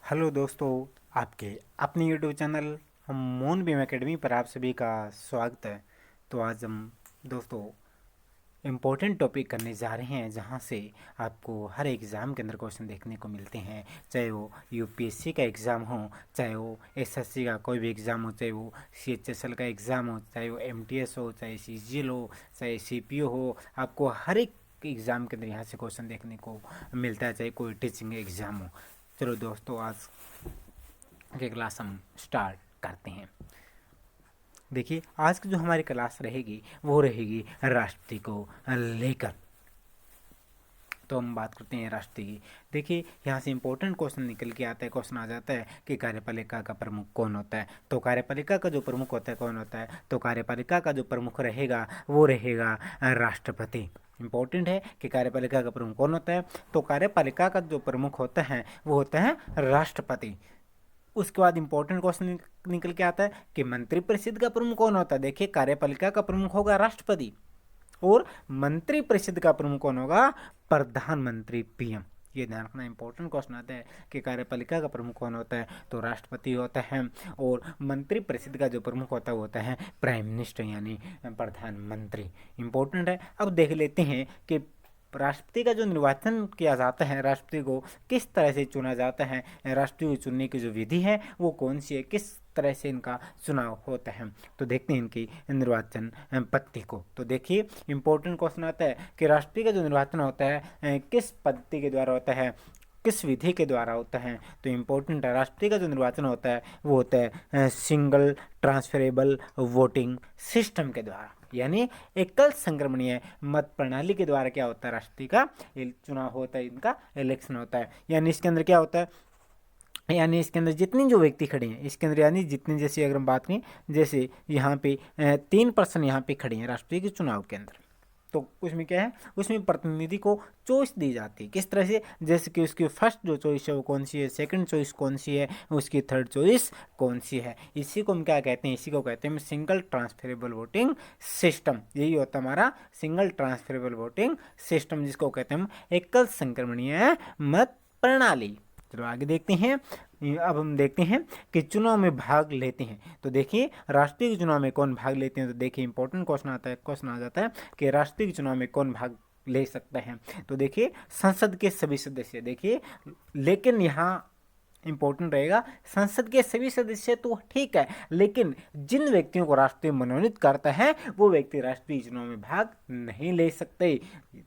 Hello दोस्तों, आपके अपने यूट्यूब चैनल मोन बीम एकेडमी पर आप सभी का स्वागत है। तो आज हम दोस्तों इम्पोर्टेंट टॉपिक करने जा रहे हैं, जहां से आपको हर एग्ज़ाम के अंदर क्वेश्चन देखने को मिलते हैं, चाहे वो यूपीएससी का एग्ज़ाम हो, चाहे वो एसएससी का कोई भी एग्ज़ाम हो, चाहे वो सीएचएसएल का एग्ज़ाम हो, चाहे वो एमटीएस हो, चाहे सीजीएल हो, चाहे सीपीओ हो। आपको हर एक एग्ज़ाम के अंदर यहाँ से क्वेश्चन देखने को मिलता है, चाहे कोई टीचिंग एग्ज़ाम हो। चलो दोस्तों, आज की क्लास हम स्टार्ट करते हैं। देखिए, आज की जो हमारी क्लास रहेगी वो रहेगी राष्ट्रपति को लेकर। तो हम बात करते हैं राष्ट्रपति की। देखिए, यहाँ से इंपॉर्टेंट क्वेश्चन निकल के आता है, क्वेश्चन आ जाता है कि कार्यपालिका का प्रमुख कौन होता है। तो कार्यपालिका का जो प्रमुख होता है कौन होता है, तो कार्यपालिका का जो प्रमुख रहेगा वो रहेगा राष्ट्रपति। इंपॉर्टेंट है कि कार्यपालिका का प्रमुख कौन होता है। तो कार्यपालिका का जो प्रमुख होता है वो होता है राष्ट्रपति। उसके बाद इंपॉर्टेंट क्वेश्चन निकल के आता है कि मंत्रिपरिषद का प्रमुख कौन होता है। देखिए, कार्यपालिका का प्रमुख होगा राष्ट्रपति और मंत्रिपरिषद का प्रमुख कौन होगा, प्रधानमंत्री पीएम। ये ध्यान रखना, इंपॉर्टेंट क्वेश्चन आता है कि कार्यपालिका का प्रमुख कौन होता है, तो राष्ट्रपति होता है, और मंत्रिपरिषद का जो प्रमुख होता है वो होता है प्राइम मिनिस्टर यानी प्रधानमंत्री। इंपॉर्टेंट है। अब देख लेते हैं कि राष्ट्रपति का जो निर्वाचन किया जाता है, राष्ट्रपति को किस तरह से चुना जाता है, राष्ट्रपति को चुनने की जो विधि है वो कौन सी है, किस तरह से इनका चुनाव होता है। तो देखते हैं इनकी निर्वाचन पद्धति को। तो देखिए, इंपॉर्टेंट क्वेश्चन आता है कि राष्ट्रपति का जो निर्वाचन होता है किस पद्धति के द्वारा होता है, किस विधि के द्वारा होता है। तो इम्पोर्टेंट है, राष्ट्रपति का जो निर्वाचन होता है वो होता है सिंगल ट्रांसफरेबल वोटिंग सिस्टम के द्वारा, यानी एकल संक्रमणीय मत प्रणाली के द्वारा क्या होता है, राष्ट्रपति का चुनाव होता है, इनका इलेक्शन होता है। यानी इसके अंदर क्या होता है, यानी इसके अंदर जितनी जो व्यक्ति खड़े हैं इसके अंदर, यानी जितने, जैसे अगर हम बात करें, जैसे यहाँ पे 3% यहाँ पे खड़े हैं राष्ट्रपति के चुनाव के अंदर, तो उसमें क्या है, उसमें प्रतिनिधि को चॉइस दी जाती है। किस तरह से, जैसे कि उसकी फर्स्ट जो चॉइस है वो कौन सी है, सेकंड चॉइस कौन सी है, उसकी थर्ड चॉइस कौन सी है। इसी को हम क्या कहते हैं, इसी को कहते हैं सिंगल ट्रांसफरेबल वोटिंग सिस्टम। यही होता है हमारा सिंगल ट्रांसफरेबल वोटिंग सिस्टम, जिसको कहते हैं हम एकल संक्रमणीय मत प्रणाली। चलो आगे देखते हैं। अब हम देखते हैं कि चुनाव में भाग लेते हैं। तो देखिए, राष्ट्रीय चुनाव में कौन भाग लेते हैं। तो देखिए, इंपॉर्टेंट क्वेश्चन आता है, क्वेश्चन आ जाता है कि राष्ट्रीय चुनाव में कौन भाग ले सकता है। तो देखिए, संसद के सभी सदस्य। देखिए, लेकिन यहाँ इंपॉर्टेंट रहेगा, संसद के सभी सदस्य तो ठीक है, लेकिन जिन व्यक्तियों को राष्ट्रपति मनोनीत करता है वो व्यक्ति राष्ट्रीय चुनाव में भाग नहीं ले सकते।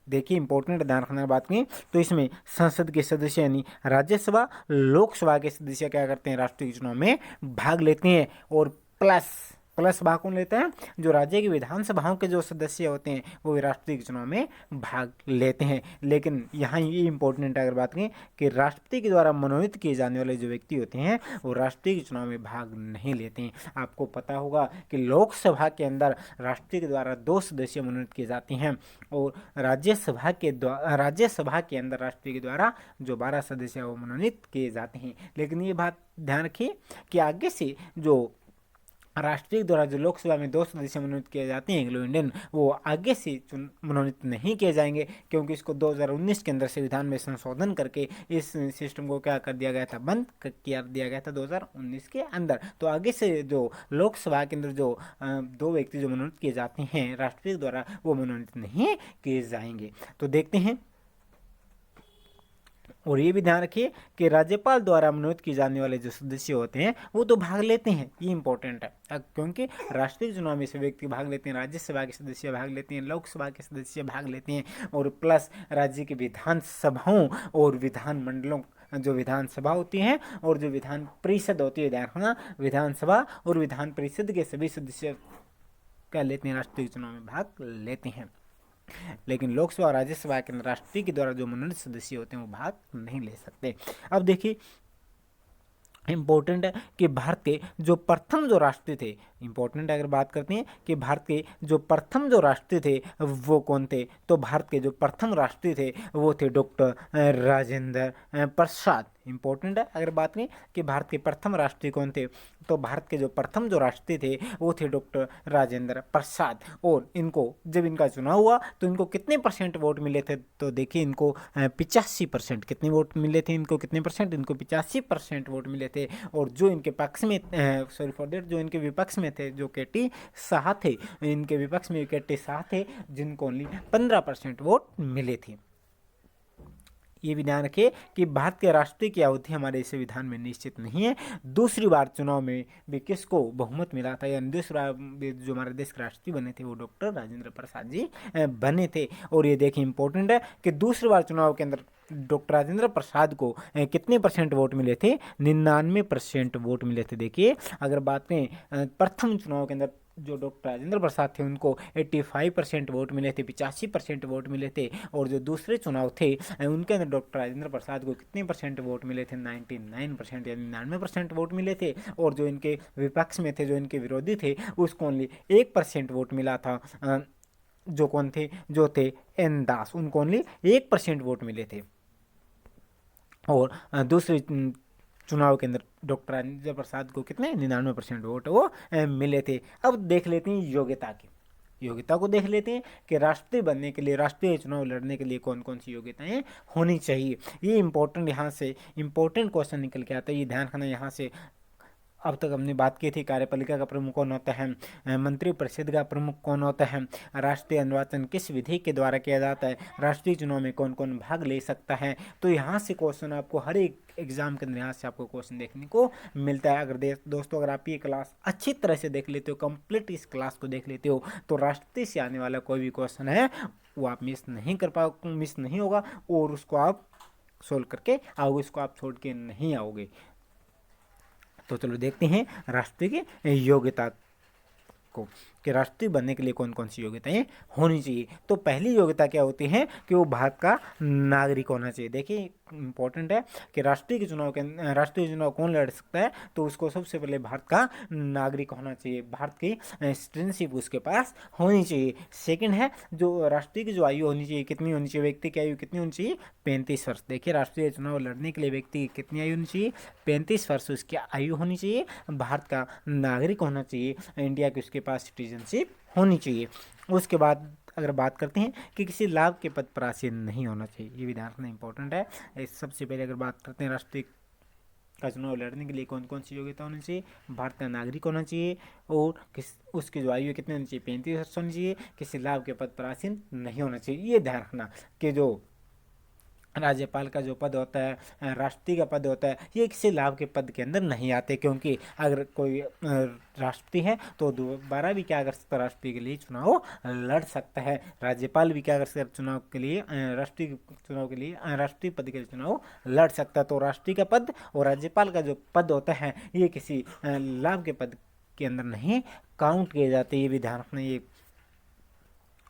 देखिए, इंपॉर्टेंट ध्यान रखने की बात की, तो इसमें संसद के सदस्य यानी राज्यसभा, लोकसभा के सदस्य क्या करते हैं, राष्ट्रीय चुनाव में भाग लेते हैं। और प्लस भाग कौन लेते हैं, जो राज्य की विधानसभाओं के जो सदस्य होते हैं वो राष्ट्रपति के चुनाव में भाग लेते हैं। लेकिन यहाँ ये इंपॉर्टेंट अगर बात करें कि राष्ट्रपति के द्वारा मनोनीत किए जाने वाले जो व्यक्ति होते हैं वो राष्ट्रपति के चुनाव में भाग नहीं लेते हैं। आपको पता होगा कि लोकसभा के अंदर राष्ट्रपति के द्वारा 2 सदस्य मनोनीत किए जाते हैं, और राज्यसभा के अंदर राष्ट्रपति के द्वारा जो 12 सदस्य वो मनोनीत किए जाते हैं। लेकिन ये बात ध्यान रखिए कि आगे से जो राष्ट्रपति द्वारा जो लोकसभा में 2 सदस्य मनोनीत किए जाते हैं एंग्लो इंडियन, वो आगे से मनोनीत नहीं किए जाएंगे, क्योंकि इसको 2019 के अंदर संविधान में संशोधन करके इस सिस्टम को क्या कर दिया गया था, बंद किया दिया गया था 2019 के अंदर। तो आगे से जो लोकसभा के अंदर जो 2 व्यक्ति जो मनोनीत किए जाते हैं राष्ट्रपति द्वारा, वो मनोनीत नहीं किए जाएंगे। तो देखते हैं, और ये भी ध्यान रखिए कि राज्यपाल द्वारा मनोनीत किए जाने वाले जो सदस्य होते हैं वो तो भाग लेते हैं। ये इंपॉर्टेंट है, क्योंकि राष्ट्रीय चुनाव में से व्यक्ति भाग लेते हैं, राज्यसभा के सदस्य भाग लेते हैं, लोकसभा के सदस्य भाग लेते हैं, और प्लस राज्य की विधानसभाओं और विधानमंडलों, जो विधानसभा होती है और जो विधान परिषद होती है, ध्यान रखना, विधानसभा और विधान परिषद के सभी सदस्य क्या लेते हैं, राष्ट्रीय चुनाव में भाग लेते हैं। लेकिन लोकसभा और राज्यसभा के राष्ट्रपति के द्वारा जो मनोनीत सदस्य होते हैं वो भाग नहीं ले सकते। अब देखिए, इंपॉर्टेंट है कि भारत के जो प्रथम जो राष्ट्रपति थे, इंपॉर्टेंट अगर बात करते हैं कि भारत के जो प्रथम जो राष्ट्रपति थे वो कौन थे, तो भारत के जो प्रथम राष्ट्रपति थे वो थे डॉक्टर राजेंद्र प्रसाद। इंपॉर्टेंट है। अगर बात करें कि भारत के प्रथम राष्ट्रपति कौन थे, तो भारत के जो प्रथम जो राष्ट्रपति थे वो थे डॉक्टर राजेंद्र प्रसाद। और इनको जब इनका चुनाव हुआ तो इनको कितने परसेंट वोट मिले थे, तो देखिए इनको 85%। कितने वोट मिले थे इनको, कितने परसेंट, इनको 85% वोट मिले थे। और जो इनके पक्ष में सॉरी फॉर देट, जो इनके विपक्ष में थे, जो के टी शाह थे, इनके विपक्ष में के टी शाह थे, जिनको ओनली 15% वोट मिले थे। ये भी ध्यान रखिए कि भारत के राष्ट्रपति की अवधि हमारे संविधान में निश्चित नहीं है। दूसरी बार चुनाव में भी किसको बहुमत मिला था, यानी दूसरी बार जो हमारे देश के राष्ट्रपति बने थे वो डॉक्टर राजेंद्र प्रसाद जी बने थे। और ये देखिए इंपॉर्टेंट है कि दूसरी बार चुनाव के अंदर डॉक्टर राजेंद्र प्रसाद को कितने परसेंट वोट मिले थे, 99% वोट मिले थे। देखिए अगर बात करें प्रथम चुनाव के अंदर जो डॉक्टर राजेंद्र प्रसाद थे उनको 85% वोट मिले थे, 85% वोट मिले थे। और जो दूसरे चुनाव थे उनके अंदर डॉक्टर राजेंद्र प्रसाद को कितने परसेंट वोट मिले थे, 99%, यानी 99% वोट मिले थे। और जो इनके विपक्ष में थे, जो इनके विरोधी थे, उसको ओनली 1% वोट मिला था। जो कौन थे, जो थे एन दास, उनको ओनली 1% वोट मिले थे। और दूसरे चुनाव के अंदर डॉक्टर राजेंद्र प्रसाद को कितने 99% वोट वो मिले थे। अब देख लेते हैं योग्यता को देख लेते हैं कि राष्ट्रपति बनने के लिए, राष्ट्रीय चुनाव लड़ने के लिए कौन कौन सी योग्यताएं होनी चाहिए। ये इंपॉर्टेंट, यहाँ से इंपॉर्टेंट क्वेश्चन निकल के आता है, ये ध्यान रखना। यहाँ से अब तक हमने बात की थी कार्यपालिका का प्रमुख कौन होता है, मंत्री परिषद का प्रमुख कौन होता है, राष्ट्रीय निर्वाचन किस विधि के द्वारा किया जाता है, राष्ट्रीय चुनाव में कौन कौन भाग ले सकता है। तो यहाँ से क्वेश्चन आपको हर एक एग्जाम के अंदर यहाँ से आपको क्वेश्चन देखने को मिलता है। अगर दोस्तों अगर आप ये क्लास अच्छी तरह से देख लेते हो, कंप्लीट इस क्लास को देख लेते हो, तो राष्ट्रपति से आने वाला कोई भी क्वेश्चन है वो आप मिस नहीं होगा, और उसको आप सोल्व करके आओगे, उसको आप छोड़ के नहीं आओगे। तो चलो देखते हैं राष्ट्रपति की योग्यता को, कि राष्ट्रपति बनने के लिए कौन कौन सी योग्यताएं होनी चाहिए। तो पहली योग्यता क्या होती है कि वो भारत का नागरिक होना चाहिए। देखिए इंपॉर्टेंट है कि राष्ट्रीय चुनाव कौन लड़ सकता है, तो उसको सबसे पहले भारत का नागरिक होना चाहिए, भारत की सिटीजनशिप उसके पास होनी चाहिए। सेकंड है जो राष्ट्रीय की जो आयु होनी चाहिए, कितनी होनी चाहिए, व्यक्ति की आयु कितनी होनी चाहिए, 35 वर्ष। देखिए राष्ट्रीय चुनाव लड़ने के लिए व्यक्ति की कितनी आयु होनी चाहिए, 35 वर्ष उसकी आयु होनी चाहिए, भारत का नागरिक होना चाहिए, इंडिया की उसके पास सिटीजनशिप होनी चाहिए। उसके बाद अगर बात करते हैं कि किसी लाभ के पद पर आसीन नहीं होना चाहिए, ये भी ध्यान रखना इंपॉर्टेंट है। सबसे पहले अगर बात करते हैं राष्ट्रीय का चुनाव लड़ने के लिए कौन कौन सी योग्यता होनी चाहिए, भारत का नागरिक होना चाहिए, और उसकी जो आयु कितनी होनी चाहिए, 35 वर्ष होनी चाहिए, किसी लाभ के पद पर आसीन नहीं होना चाहिए। ये ध्यान रखना कि जो राज्यपाल का जो पद होता है, राष्ट्रपति का पद होता है, ये किसी लाभ के पद के अंदर नहीं आते, क्योंकि अगर कोई राष्ट्रपति है तो दोबारा भी क्या कर सकता है, राष्ट्रपति के लिए चुनाव लड़ सकता है। राज्यपाल भी क्या कर सकता है, चुनाव के लिए राष्ट्रपति पद के लिए चुनाव लड़ सकता है। तो राष्ट्रपति का पद और राज्यपाल का जो पद होता है ये किसी लाभ के पद के अंदर नहीं काउंट किए जाते, ये भी ध्यान रखना। ये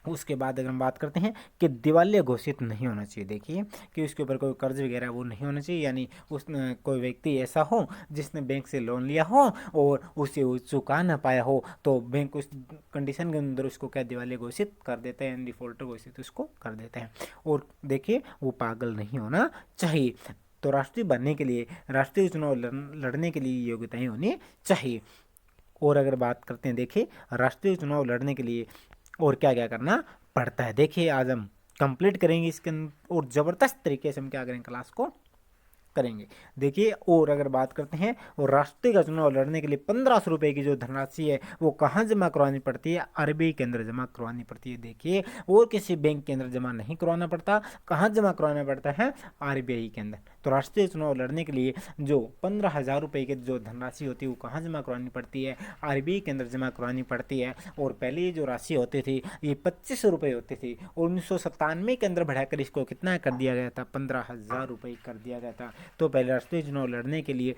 उसके बाद अगर हम बात करते हैं कि दिवालिया घोषित नहीं होना चाहिए। देखिए कि उसके ऊपर कोई कर्ज वगैरह वो नहीं होना चाहिए, यानी उस कोई व्यक्ति ऐसा हो जिसने बैंक से लोन लिया हो और उसे वो चुका ना पाया हो, तो बैंक उस कंडीशन के अंदर उसको क्या दिवालिया घोषित कर देता है, डिफॉल्टर घोषित उसको कर देता है। और देखिए वो पागल नहीं होना चाहिए। तो राष्ट्रीय बनने के लिए, राष्ट्रीय चुनाव लड़ने के लिए योग्यताएं होनी चाहिए। और अगर बात करते हैं, देखिए राष्ट्रीय चुनाव लड़ने के लिए और क्या क्या करना पड़ता है, देखिए आज हम कंप्लीट करेंगे इसके और ज़बरदस्त तरीके से हम क्या करेंगे, क्लास को करेंगे। देखिए और अगर बात करते हैं, और राष्ट्रीय का चुनाव लड़ने के लिए 1500 रुपये की जो धनराशि है वो कहाँ जमा करवानी पड़ती है, आरबीआई के अंदर जमा करवानी पड़ती है। देखिए और किसी बैंक के अंदर जमा नहीं करवाना पड़ता, कहाँ जमा करवाना पड़ता है, आरबीआई के अंदर। तो राष्ट्रीय चुनाव लड़ने के लिए जो 15,000 रुपये की जो धनराशि होती है वो कहाँ जमा करवानी पड़ती है, आरबीआई के अंदर जमा करवानी पड़ती है। और पहले ये जो राशि होती थी ये 25 रुपये होती थी, 1997 के अंदर बढ़ाकर इसको कितना कर दिया गया था, 15,000 रुपये कर दिया गया था। तो पहले राष्ट्रीय चुनाव लड़ने के लिए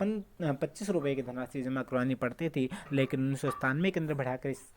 25 रुपये की धनराशि जमा करवानी पड़ती थी, लेकिन 1997 के अंदर बढ़ाकर इस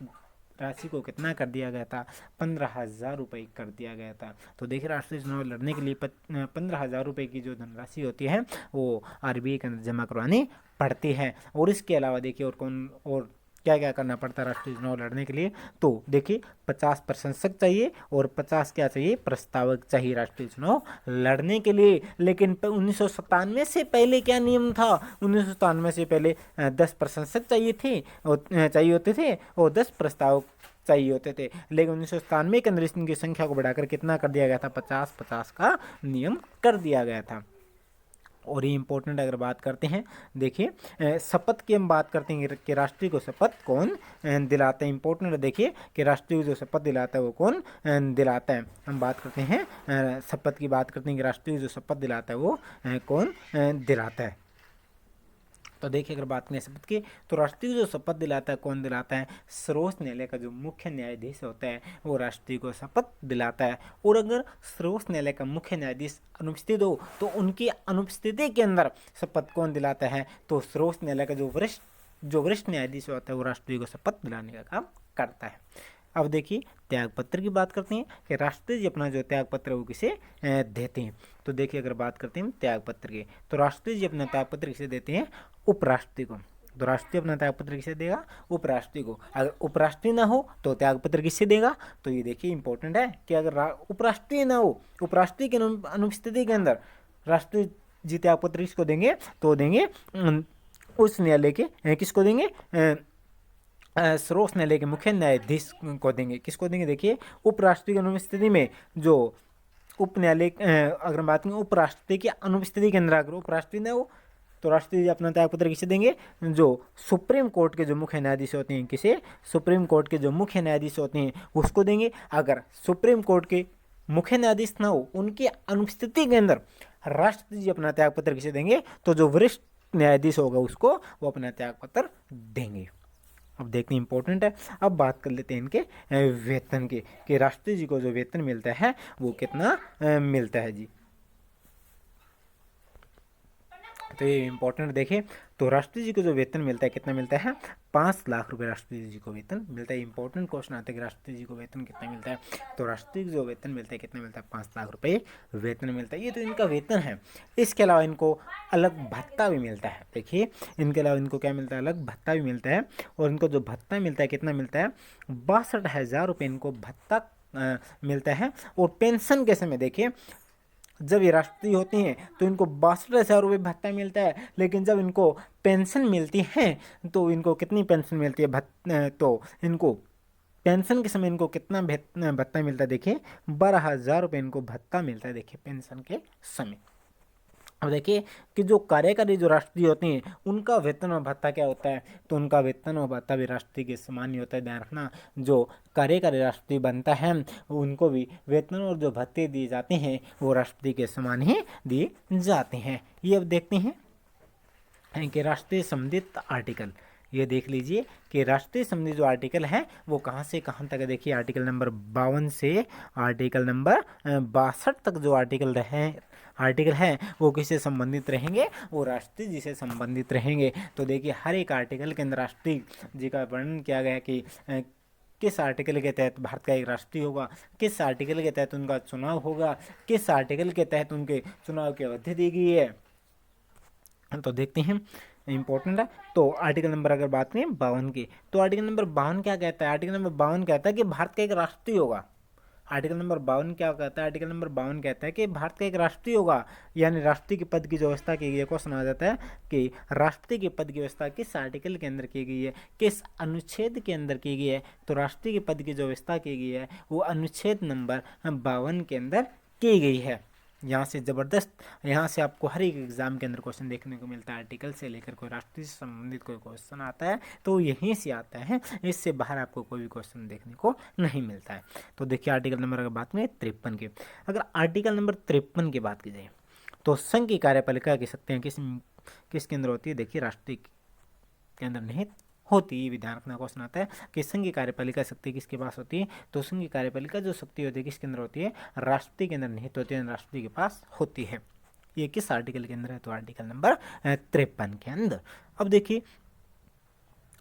राशि को कितना कर दिया गया था, 15,000 रुपये कर दिया गया था। तो देखिए राष्ट्रीय चुनाव लड़ने के लिए 15,000 रुपये की जो धनराशि होती है वो आरबीआई के अंदर जमा करवानी पड़ती है। और इसके अलावा देखिए और क्या क्या करना पड़ता है राष्ट्रीय चुनाव लड़ने के लिए। तो देखिए 50 प्रशंसक चाहिए और 50 क्या चाहिए, प्रस्तावक चाहिए राष्ट्रीय चुनाव लड़ने के लिए। लेकिन 1997 से पहले क्या नियम था, 1997 से पहले 10 प्रशंसक चाहिए थे और चाहिए होते थे और 10 प्रस्तावक चाहिए होते थे। लेकिन 1997 के अंदर इनकी संख्या को बढ़ाकर कितना कर दिया गया था, 50-50 का नियम कर दिया गया था। और ये इंपॉर्टेंट अगर बात करते हैं, देखिए शपथ की हम बात करते हैं कि राष्ट्रीय को शपथ कौन दिलाता है। इंपॉर्टेंट है देखिए कि राष्ट्रीय को जो शपथ दिलाता है वो कौन दिलाता है। हम बात करते हैं शपथ की बात करते हैं कि राष्ट्रीय जो शपथ दिलाता है वो कौन दिलाता है। तो देखिए अगर बात करें शपथ की, तो राष्ट्रीय जो शपथ दिलाता है कौन दिलाता है, सर्वोच्च न्यायालय का जो मुख्य न्यायाधीश होता है वो राष्ट्रीय को शपथ दिलाता है। और अगर सर्वोच्च न्यायालय का मुख्य न्यायाधीश अनुपस्थित हो तो उनकी अनुपस्थिति के अंदर शपथ कौन दिलाता है, तो सर्वोच्च न्यायालय का जो वरिष्ठ न्यायाधीश होता है वो राष्ट्रीय को शपथ दिलाने का काम करता है। अब देखिए त्याग पत्र की बात करते हैं कि राष्ट्रपति जी अपना जो त्याग पत्र है वो किसे देते हैं। तो देखिए अगर बात करते हैं त्याग पत्र की, तो राष्ट्रपति जी अपना त्याग पत्र किसे देते हैं, उपराष्ट्रपति को। तो राष्ट्रपति अपना त्याग पत्र किसे देगा, उपराष्ट्रपति को। अगर उपराष्ट्रपति ना हो तो त्याग पत्र किसे देगा, तो ये देखिए इंपॉर्टेंट है कि अगर उपराष्ट्रपति ना हो, उपराष्ट्रपति की अनुपस्थिति के अंदर राष्ट्रपति जी त्याग पत्र किसको देंगे, तो देंगे उस न्यायालय के किसको देंगे, सर्वोच्च न्यायालय के मुख्य न्यायाधीश को देंगे। किसको देंगे, देखिए उपराष्ट्रपति की अनुपस्थिति में जो उप न्यायालय अगर बात करें उपराष्ट्रपति की अनुपस्थिति के अंदर अगर उपराष्ट्रपति न हो तो राष्ट्रपति जी अपना त्याग पत्र किसे देंगे, जो सुप्रीम कोर्ट के जो मुख्य न्यायाधीश होते हैं, किसे, सुप्रीम कोर्ट के जो मुख्य न्यायाधीश होते हैं उसको देंगे। अगर सुप्रीम कोर्ट के मुख्य न्यायाधीश ना हो उनकी अनुपस्थिति के अंदर राष्ट्रपति जी अपना त्याग पत्र किसे देंगे, तो जो वरिष्ठ न्यायाधीश होगा उसको वो अपना त्याग पत्र देंगे। अब देखते हैं इंपॉर्टेंट है। अब बात कर लेते हैं इनके वेतन की कि राष्ट्रपति जी को जो वेतन मिलता है वो कितना मिलता है जी। तो ये इंपॉर्टेंट देखें, तो राष्ट्रपति जी को जो वेतन मिलता है कितना मिलता है, 5 लाख रुपए राष्ट्रपति जी को वेतन मिलता है। इंपॉर्टेंट क्वेश्चन आता है कि राष्ट्रपति जी को वेतन कितना मिलता है, तो राष्ट्रपति जी जो वेतन मिलता है कितना मिलता है, 5 लाख रुपए वेतन मिलता है। ये तो इनका वेतन है। इसके अलावा इनको अलग भत्ता भी मिलता है। देखिए इनके अलावा इनको क्या मिलता है, अलग भत्ता भी मिलता है। और इनको जो भत्ता मिलता है कितना मिलता है, 62,000 रुपये इनको भत्ता मिलता है। और पेंशन के समय देखिए जब ये राष्ट्रपति होती हैं तो इनको 62,000 रुपये भत्ता मिलता है, लेकिन जब इनको पेंशन मिलती है तो इनको कितनी पेंशन मिलती है, तो इनको पेंशन के समय इनको कितना भत्ता मिलता है, देखिए 12,000 रुपये इनको भत्ता मिलता है, देखिए पेंशन के समय। अब देखिए कि जो कार्यकारी जो राष्ट्रपति होते हैं उनका वेतन और भत्ता क्या होता है, तो उनका वेतन और भत्ता भी राष्ट्रपति के समान ही होता है। ध्यान रखना, जो कार्यकारी राष्ट्रपति बनता है उनको भी वेतन और जो भत्ते दिए जाते हैं वो राष्ट्रपति के समान ही दिए जाते हैं। ये अब देखते हैं कि राष्ट्रीय संबंधित आर्टिकल, ये देख लीजिए कि राष्ट्रीय संबंधी जो आर्टिकल है वो कहाँ से कहाँ तक है। देखिए आर्टिकल नंबर 52 से आर्टिकल नंबर 62 तक जो आर्टिकल है वो किससे संबंधित रहेंगे, वो राष्ट्रपति जी से संबंधित रहेंगे। तो देखिए हर एक आर्टिकल के अंदर राष्ट्रपति जी का वर्णन किया गया कि किस आर्टिकल के तहत भारत का एक राष्ट्रपति होगा, किस आर्टिकल के तहत उनका चुनाव होगा, किस आर्टिकल के तहत उनके चुनाव की अवधि दी गई है। तो देखते हैं इंपॉर्टेंट है। तो आर्टिकल नंबर अगर बात करें 52 की, तो आर्टिकल नंबर 52 क्या कहता है, आर्टिकल नंबर 52 कहता है कि भारत का एक राष्ट्रपति होगा। आर्टिकल नंबर 52 क्या कहता है, आर्टिकल नंबर 52 कहता है कि भारत का एक राष्ट्रपति होगा, यानी राष्ट्रपति के पद की जो व्यवस्था की गई है। क्वेश्चन आ जाता है कि राष्ट्रपति के पद की व्यवस्था किस आर्टिकल के अंदर की गई है, किस अनुच्छेद के अंदर की गई है, तो राष्ट्रपति के पद की जो व्यवस्था की गई है वो अनुच्छेद नंबर 52 के अंदर की गई है। यहाँ से ज़बरदस्त, यहाँ से आपको हर एक एग्जाम के अंदर क्वेश्चन देखने को मिलता है। आर्टिकल से लेकर कोई राष्ट्रीय से संबंधित कोई क्वेश्चन आता है तो यहीं से आता है, इससे बाहर आपको कोई भी क्वेश्चन देखने को नहीं मिलता है। तो देखिए आर्टिकल नंबर अगर बात करें 53 की, अगर आर्टिकल नंबर 53 की बात की जाए तो संघ की कार्यपालिका कह सकते हैं किसके अंदर होती है, देखिए राष्ट्रपति के अंदर निहित होती है। विधान रखना क्वेश्चन आता है कि संघ की कार्यपालिका शक्ति किसके पास होती है, तो संघ की कार्यपालिका जो शक्ति होती है किसके अंदर होती है, राष्ट्रपति के अंदर निहित होती है, राष्ट्रपति के पास होती है। ये किस आर्टिकल के अंदर है, तो आर्टिकल नंबर 53 के अंदर। अब देखिए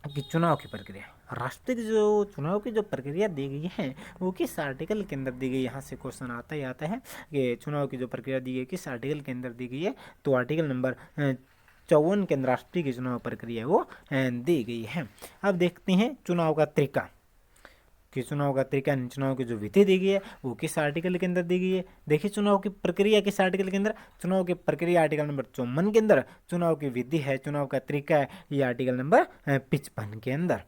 कि चुनाव की प्रक्रिया, राष्ट्रपति की जो चुनाव की जो प्रक्रिया दी गई है वो किस आर्टिकल के अंदर दी गई, यहाँ से क्वेश्चन आता ही आता है कि चुनाव की जो प्रक्रिया दी गई किस आर्टिकल के अंदर दी गई है, तो आर्टिकल नंबर 1954 के अंदर राष्ट्रीय की चुनाव प्रक्रिया वो दी गई है। अब देखते हैं चुनाव का तरीका, कि चुनाव का तरीका, चुनाव की जो विधि दी गई है वो किस आर्टिकल के अंदर दी गई है। देखिए चुनाव की प्रक्रिया किस आर्टिकल के अंदर, चुनाव की प्रक्रिया आर्टिकल नंबर 54 के अंदर, चुनाव की विधि है, चुनाव का तरीका है, ये आर्टिकल नंबर 55 के अंदर।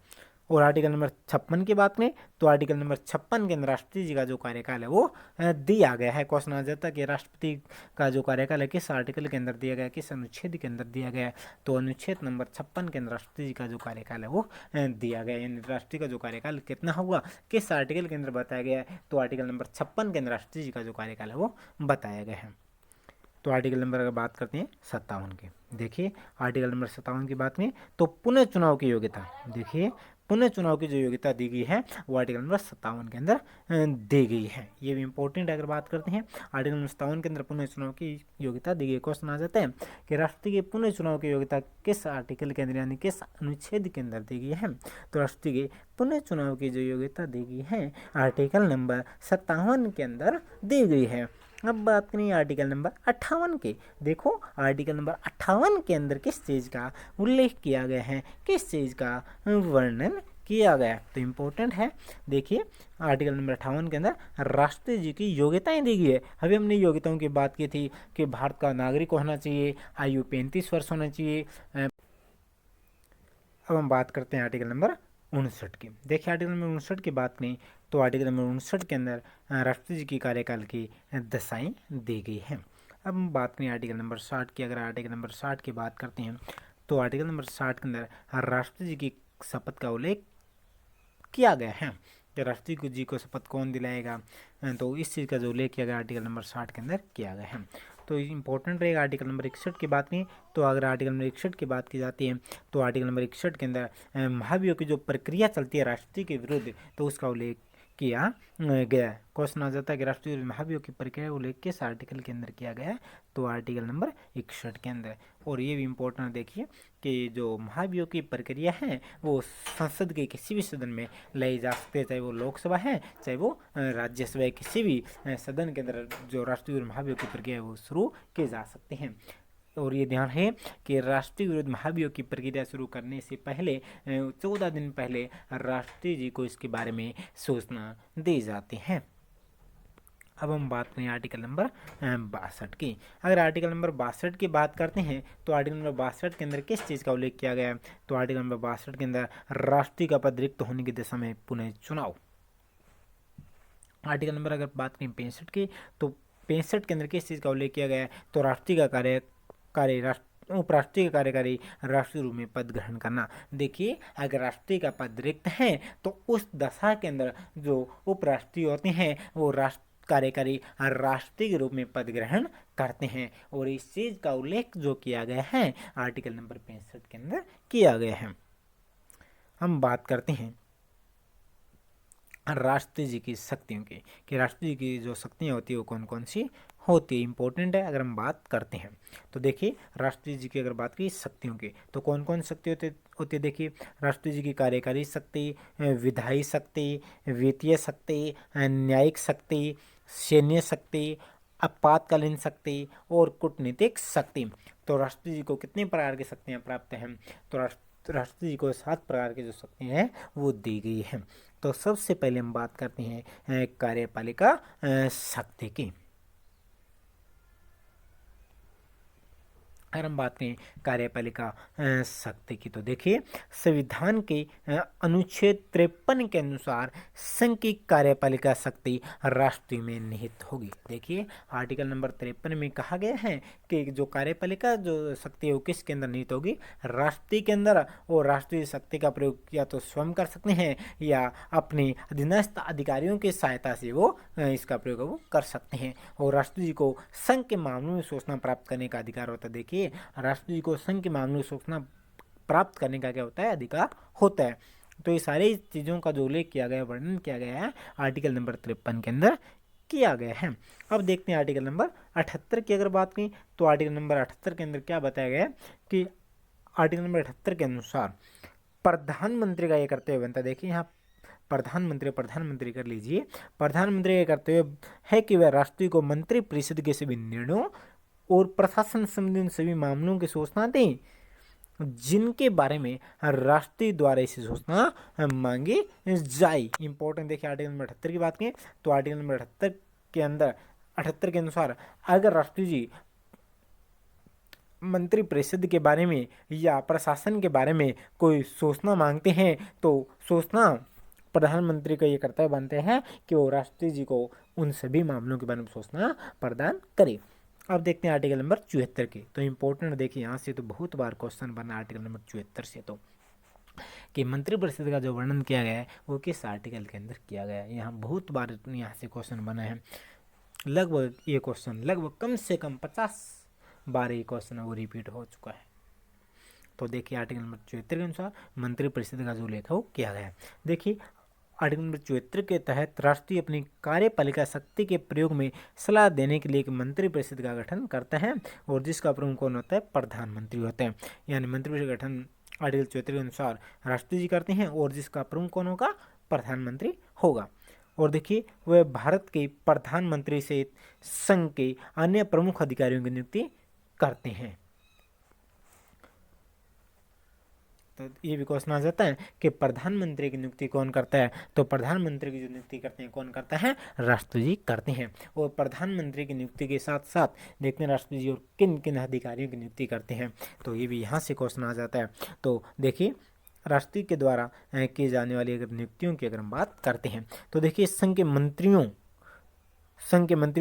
और आर्टिकल नंबर 56 की बात करें तो आर्टिकल नंबर 56 के अंदर राष्ट्रपति जी का जो कार्यकाल है वो दिया गया है। क्वेश्चन आ जाता है कि राष्ट्रपति का जो कार्यकाल है किस आर्टिकल के अंदर दिया गया है, किस अनुच्छेद के अंदर दिया गया है, तो अनुच्छेद नंबर 56 के अंदर राष्ट्रपति जी का जो कार्यकाल है वो दिया गया है। यानी राष्ट्रपति का जो कार्यकाल कितना होगा किस आर्टिकल के अंदर बताया गया है, तो आर्टिकल नंबर 56 के अंदर राष्ट्रपति जी का जो कार्यकाल है वो बताया गया है। तो आर्टिकल नंबर अगर बात करते हैं 57 की, देखिए आर्टिकल नंबर 57 की बात करें तो पुनः चुनाव की योग्यता, देखिए पुनः चुनाव की जो योग्यता दी गई है वो आर्टिकल नंबर 57 के अंदर दी गई है। ये भी इंपॉर्टेंट अगर बात करते हैं आर्टिकल नंबर 57 के अंदर पुनः चुनाव की योग्यता दी गई। क्वेश्चन आ जाता है कि राष्ट्रपति के पुनः चुनाव की योग्यता किस आर्टिकल के अंदर यानी किस अनुच्छेद के अंदर दी गई है, तो राष्ट्रपति के पुनः चुनाव की जो योग्यता दी गई है आर्टिकल नंबर 57 के अंदर दी गई है। अब बात करें आर्टिकल नंबर 58 के, देखो आर्टिकल नंबर 58 के अंदर किस चीज़ का उल्लेख किया गया है, किस चीज़ का वर्णन किया गया है, तो इम्पोर्टेंट है। देखिए आर्टिकल नंबर 58 के अंदर राष्ट्रपति जी की योग्यताएं दी गई है। अभी हमने योग्यताओं की बात की थी कि भारत का नागरिक होना चाहिए, आयु 35 वर्ष होना चाहिए। अब हम बात करते हैं आर्टिकल नंबर 59 की। देखिए आर्टिकल नंबर 59 की बात करें तो आर्टिकल नंबर 59 के अंदर राष्ट्रपति जी की कार्यकाल की दशाएं दी गई हैं। अब हम बात करें आर्टिकल नंबर 60 की। अगर आर्टिकल नंबर 60 की बात करते हैं तो आर्टिकल नंबर 60 के अंदर राष्ट्रपति जी की शपथ का उल्लेख किया गया है कि राष्ट्रपति जी को शपथ कौन दिलाएगा, तो इस चीज़ का जो उल्लेख किया गया आर्टिकल नंबर 60 के अंदर किया गया है। तो इंपॉर्टेंट रहेगा। आर्टिकल नंबर 61 की बात नहीं तो अगर आर्टिकल नंबर 61 की बात की जाती है तो आर्टिकल नंबर 61 के अंदर महाभियोग की जो प्रक्रिया चलती है राष्ट्रपति के विरुद्ध तो उसका उल्लेख किया गया। क्वेश्चन आ जाता है कि राष्ट्रीय महाभियोग की प्रक्रिया उल्लेख किस आर्टिकल के अंदर किया गया है, तो आर्टिकल नंबर 61 के अंदर। और ये भी इम्पोर्टेंट देखिए कि जो महाभियोग की प्रक्रिया है वो संसद के किसी भी सदन में लाई जा सकती है, चाहे वो लोकसभा है चाहे वो राज्यसभा, किसी भी सदन के अंदर जो राष्ट्रीय महाभियोग की प्रक्रिया है वो शुरू की जा सकते हैं। और ये ध्यान है कि राष्ट्रीय विरोध महाभियोग की प्रक्रिया शुरू करने से पहले 14 दिन पहले राष्ट्रपति जी को इसके बारे में सूचना दी जाती है। अब हम बात करें आर्टिकल नंबर 62 की। अगर आर्टिकल नंबर 62 की बात करते हैं तो आर्टिकल नंबर 62 के अंदर किस चीज़ का उल्लेख किया गया है, तो आर्टिकल नंबर 62 के अंदर राष्ट्रपति का पद रिक्त होने की दशा में पुनः चुनाव। आर्टिकल नंबर अगर बात करें 65 की तो 65 के अंदर किस चीज़ का उल्लेख किया गया है, तो राष्ट्रपति का उपराष्ट्रपति का कार्यकारी राष्ट्रीय रूप में पद ग्रहण करना। देखिए अगर राष्ट्रपति का पद रिक्त है तो उस दशा के अंदर जो उपराष्ट्रपति होते हैं वो कार्यकारी राष्ट्रपति के रूप में पद ग्रहण करते हैं। और इस चीज का उल्लेख जो किया गया है आर्टिकल नंबर 65 के अंदर किया गया है। हम बात करते हैं राष्ट्रपति जी की शक्तियों की, कि राष्ट्रपति जी की जो शक्तियाँ होती है वो कौन कौन सी होती है, इंपॉर्टेंट है अगर हम बात करते हैं तो। देखिए राष्ट्रपति जी की अगर बात की शक्तियों की तो कौन कौन शक्ति होती है। देखिए राष्ट्रपति जी की कार्यकारी शक्ति, विधायी शक्ति, वित्तीय शक्ति, न्यायिक शक्ति, सैन्य शक्ति, आपातकालीन शक्ति और कूटनीतिक शक्ति। तो राष्ट्रपति जी को कितने प्रकार की शक्तियाँ प्राप्त हैं, तो राष्ट्रपति जी को 7 प्रकार की जो शक्तियाँ हैं वो दी गई हैं। तो सबसे पहले हम बात करते हैं कार्यपालिका शक्ति की। अगर हम बात करें कार्यपालिका शक्ति की तो देखिए संविधान के अनुच्छेद 53 के अनुसार संघ की कार्यपालिका शक्ति राष्ट्रीय में निहित होगी। देखिए आर्टिकल नंबर 53 में कहा गया है कि जो कार्यपालिका जो शक्ति है वो किसके अंदर निहित होगी, राष्ट्रपति के अंदर। और राष्ट्रीय शक्ति का प्रयोग या तो स्वयं कर सकते हैं या अपने अधीनस्थ अधिकारियों की सहायता से वो इसका प्रयोग वो कर सकते हैं। और राष्ट्रपति जी को संघ के मामलों में सूचना प्राप्त करने का अधिकार होता है। देखिए राष्ट्रपति जी को संघ के मामलों में सूचना प्राप्त करने का क्या होता है, अधिकार होता है। तो ये सारी चीज़ों का जो उल्लेख किया गया, वर्णन किया गया है आर्टिकल नंबर 53 के अंदर किया गया है। अब देखते हैं आर्टिकल नंबर 78 की अगर बात करें तो आर्टिकल नंबर 78 के अंदर क्या बताया गया है कि आर्टिकल नंबर 78 के अनुसार प्रधानमंत्री का ये कर्तव्य बनता है। देखिए यहाँ प्रधानमंत्री कर लीजिए, प्रधानमंत्री का कर्तव्य है कि वह राष्ट्रपति को मंत्री परिषद के सभी निर्णयों और प्रशासन संबंधी उन सभी मामलों की सूचना दें जिनके बारे में राष्ट्रपति द्वारा इसे सूचना मांगी जाए। इंपॉर्टेंट देखिए आर्टिकल नंबर 78 की बात करें तो आर्टिकल नंबर 78 के अंदर 78 के अनुसार अगर राष्ट्रपति जी मंत्रिपरिषद के बारे में या प्रशासन के बारे में कोई सूचना मांगते हैं तो सूचना प्रधानमंत्री का ये कर्तव्य बनते हैं कि वो राष्ट्रपति जी को उन सभी मामलों के बारे में सूचना प्रदान करे। अब देखते हैं आर्टिकल नंबर 74 की। तो इंपॉर्टेंट देखिए यहाँ से तो बहुत बार क्वेश्चन बना आर्टिकल नंबर 74 से, तो कि मंत्रिपरिषद का जो वर्णन किया गया है वो किस आर्टिकल के अंदर किया गया है। यहाँ बहुत बार यहाँ से क्वेश्चन बना है, लगभग ये क्वेश्चन लगभग कम से कम 50 बार ये क्वेश्चन वो रिपीट हो चुका है। तो देखिए आर्टिकल नंबर 74 के अनुसार मंत्रिपरिषद का जो लेखा वो किया गया है। देखिए आर्टिकल नंबर 74 के तहत राष्ट्रीय अपनी कार्यपालिका शक्ति के प्रयोग में सलाह देने के लिए एक मंत्रिपरिषद का गठन करता है और जिसका प्रमुख कौन होता है, प्रधानमंत्री होते हैं। यानी मंत्रिपरिषद गठन आर्टिकल 74 के अनुसार राष्ट्रपति जी करते हैं और जिसका प्रमुख कौन होगा, प्रधानमंत्री होगा। और देखिए वह भारत के प्रधानमंत्री से संघ के अन्य प्रमुख अधिकारियों की नियुक्ति करते हैं। तो ये भी क्वेश्चन आ जाता है कि प्रधानमंत्री की नियुक्ति कौन करता है, तो प्रधानमंत्री की जो नियुक्ति करते हैं कौन करता है, राष्ट्रपति जी करते हैं। और प्रधानमंत्री की नियुक्ति के साथ साथ देखते हैं राष्ट्रपति जी और किन किन अधिकारियों की नियुक्ति करते हैं, तो ये भी यहाँ से क्वेश्चन आ जाता है। तो देखिए राष्ट्रपति के द्वारा की जाने वाली अगर नियुक्तियों की अगर हम बात करते हैं तो देखिए संघ के मंत्रियों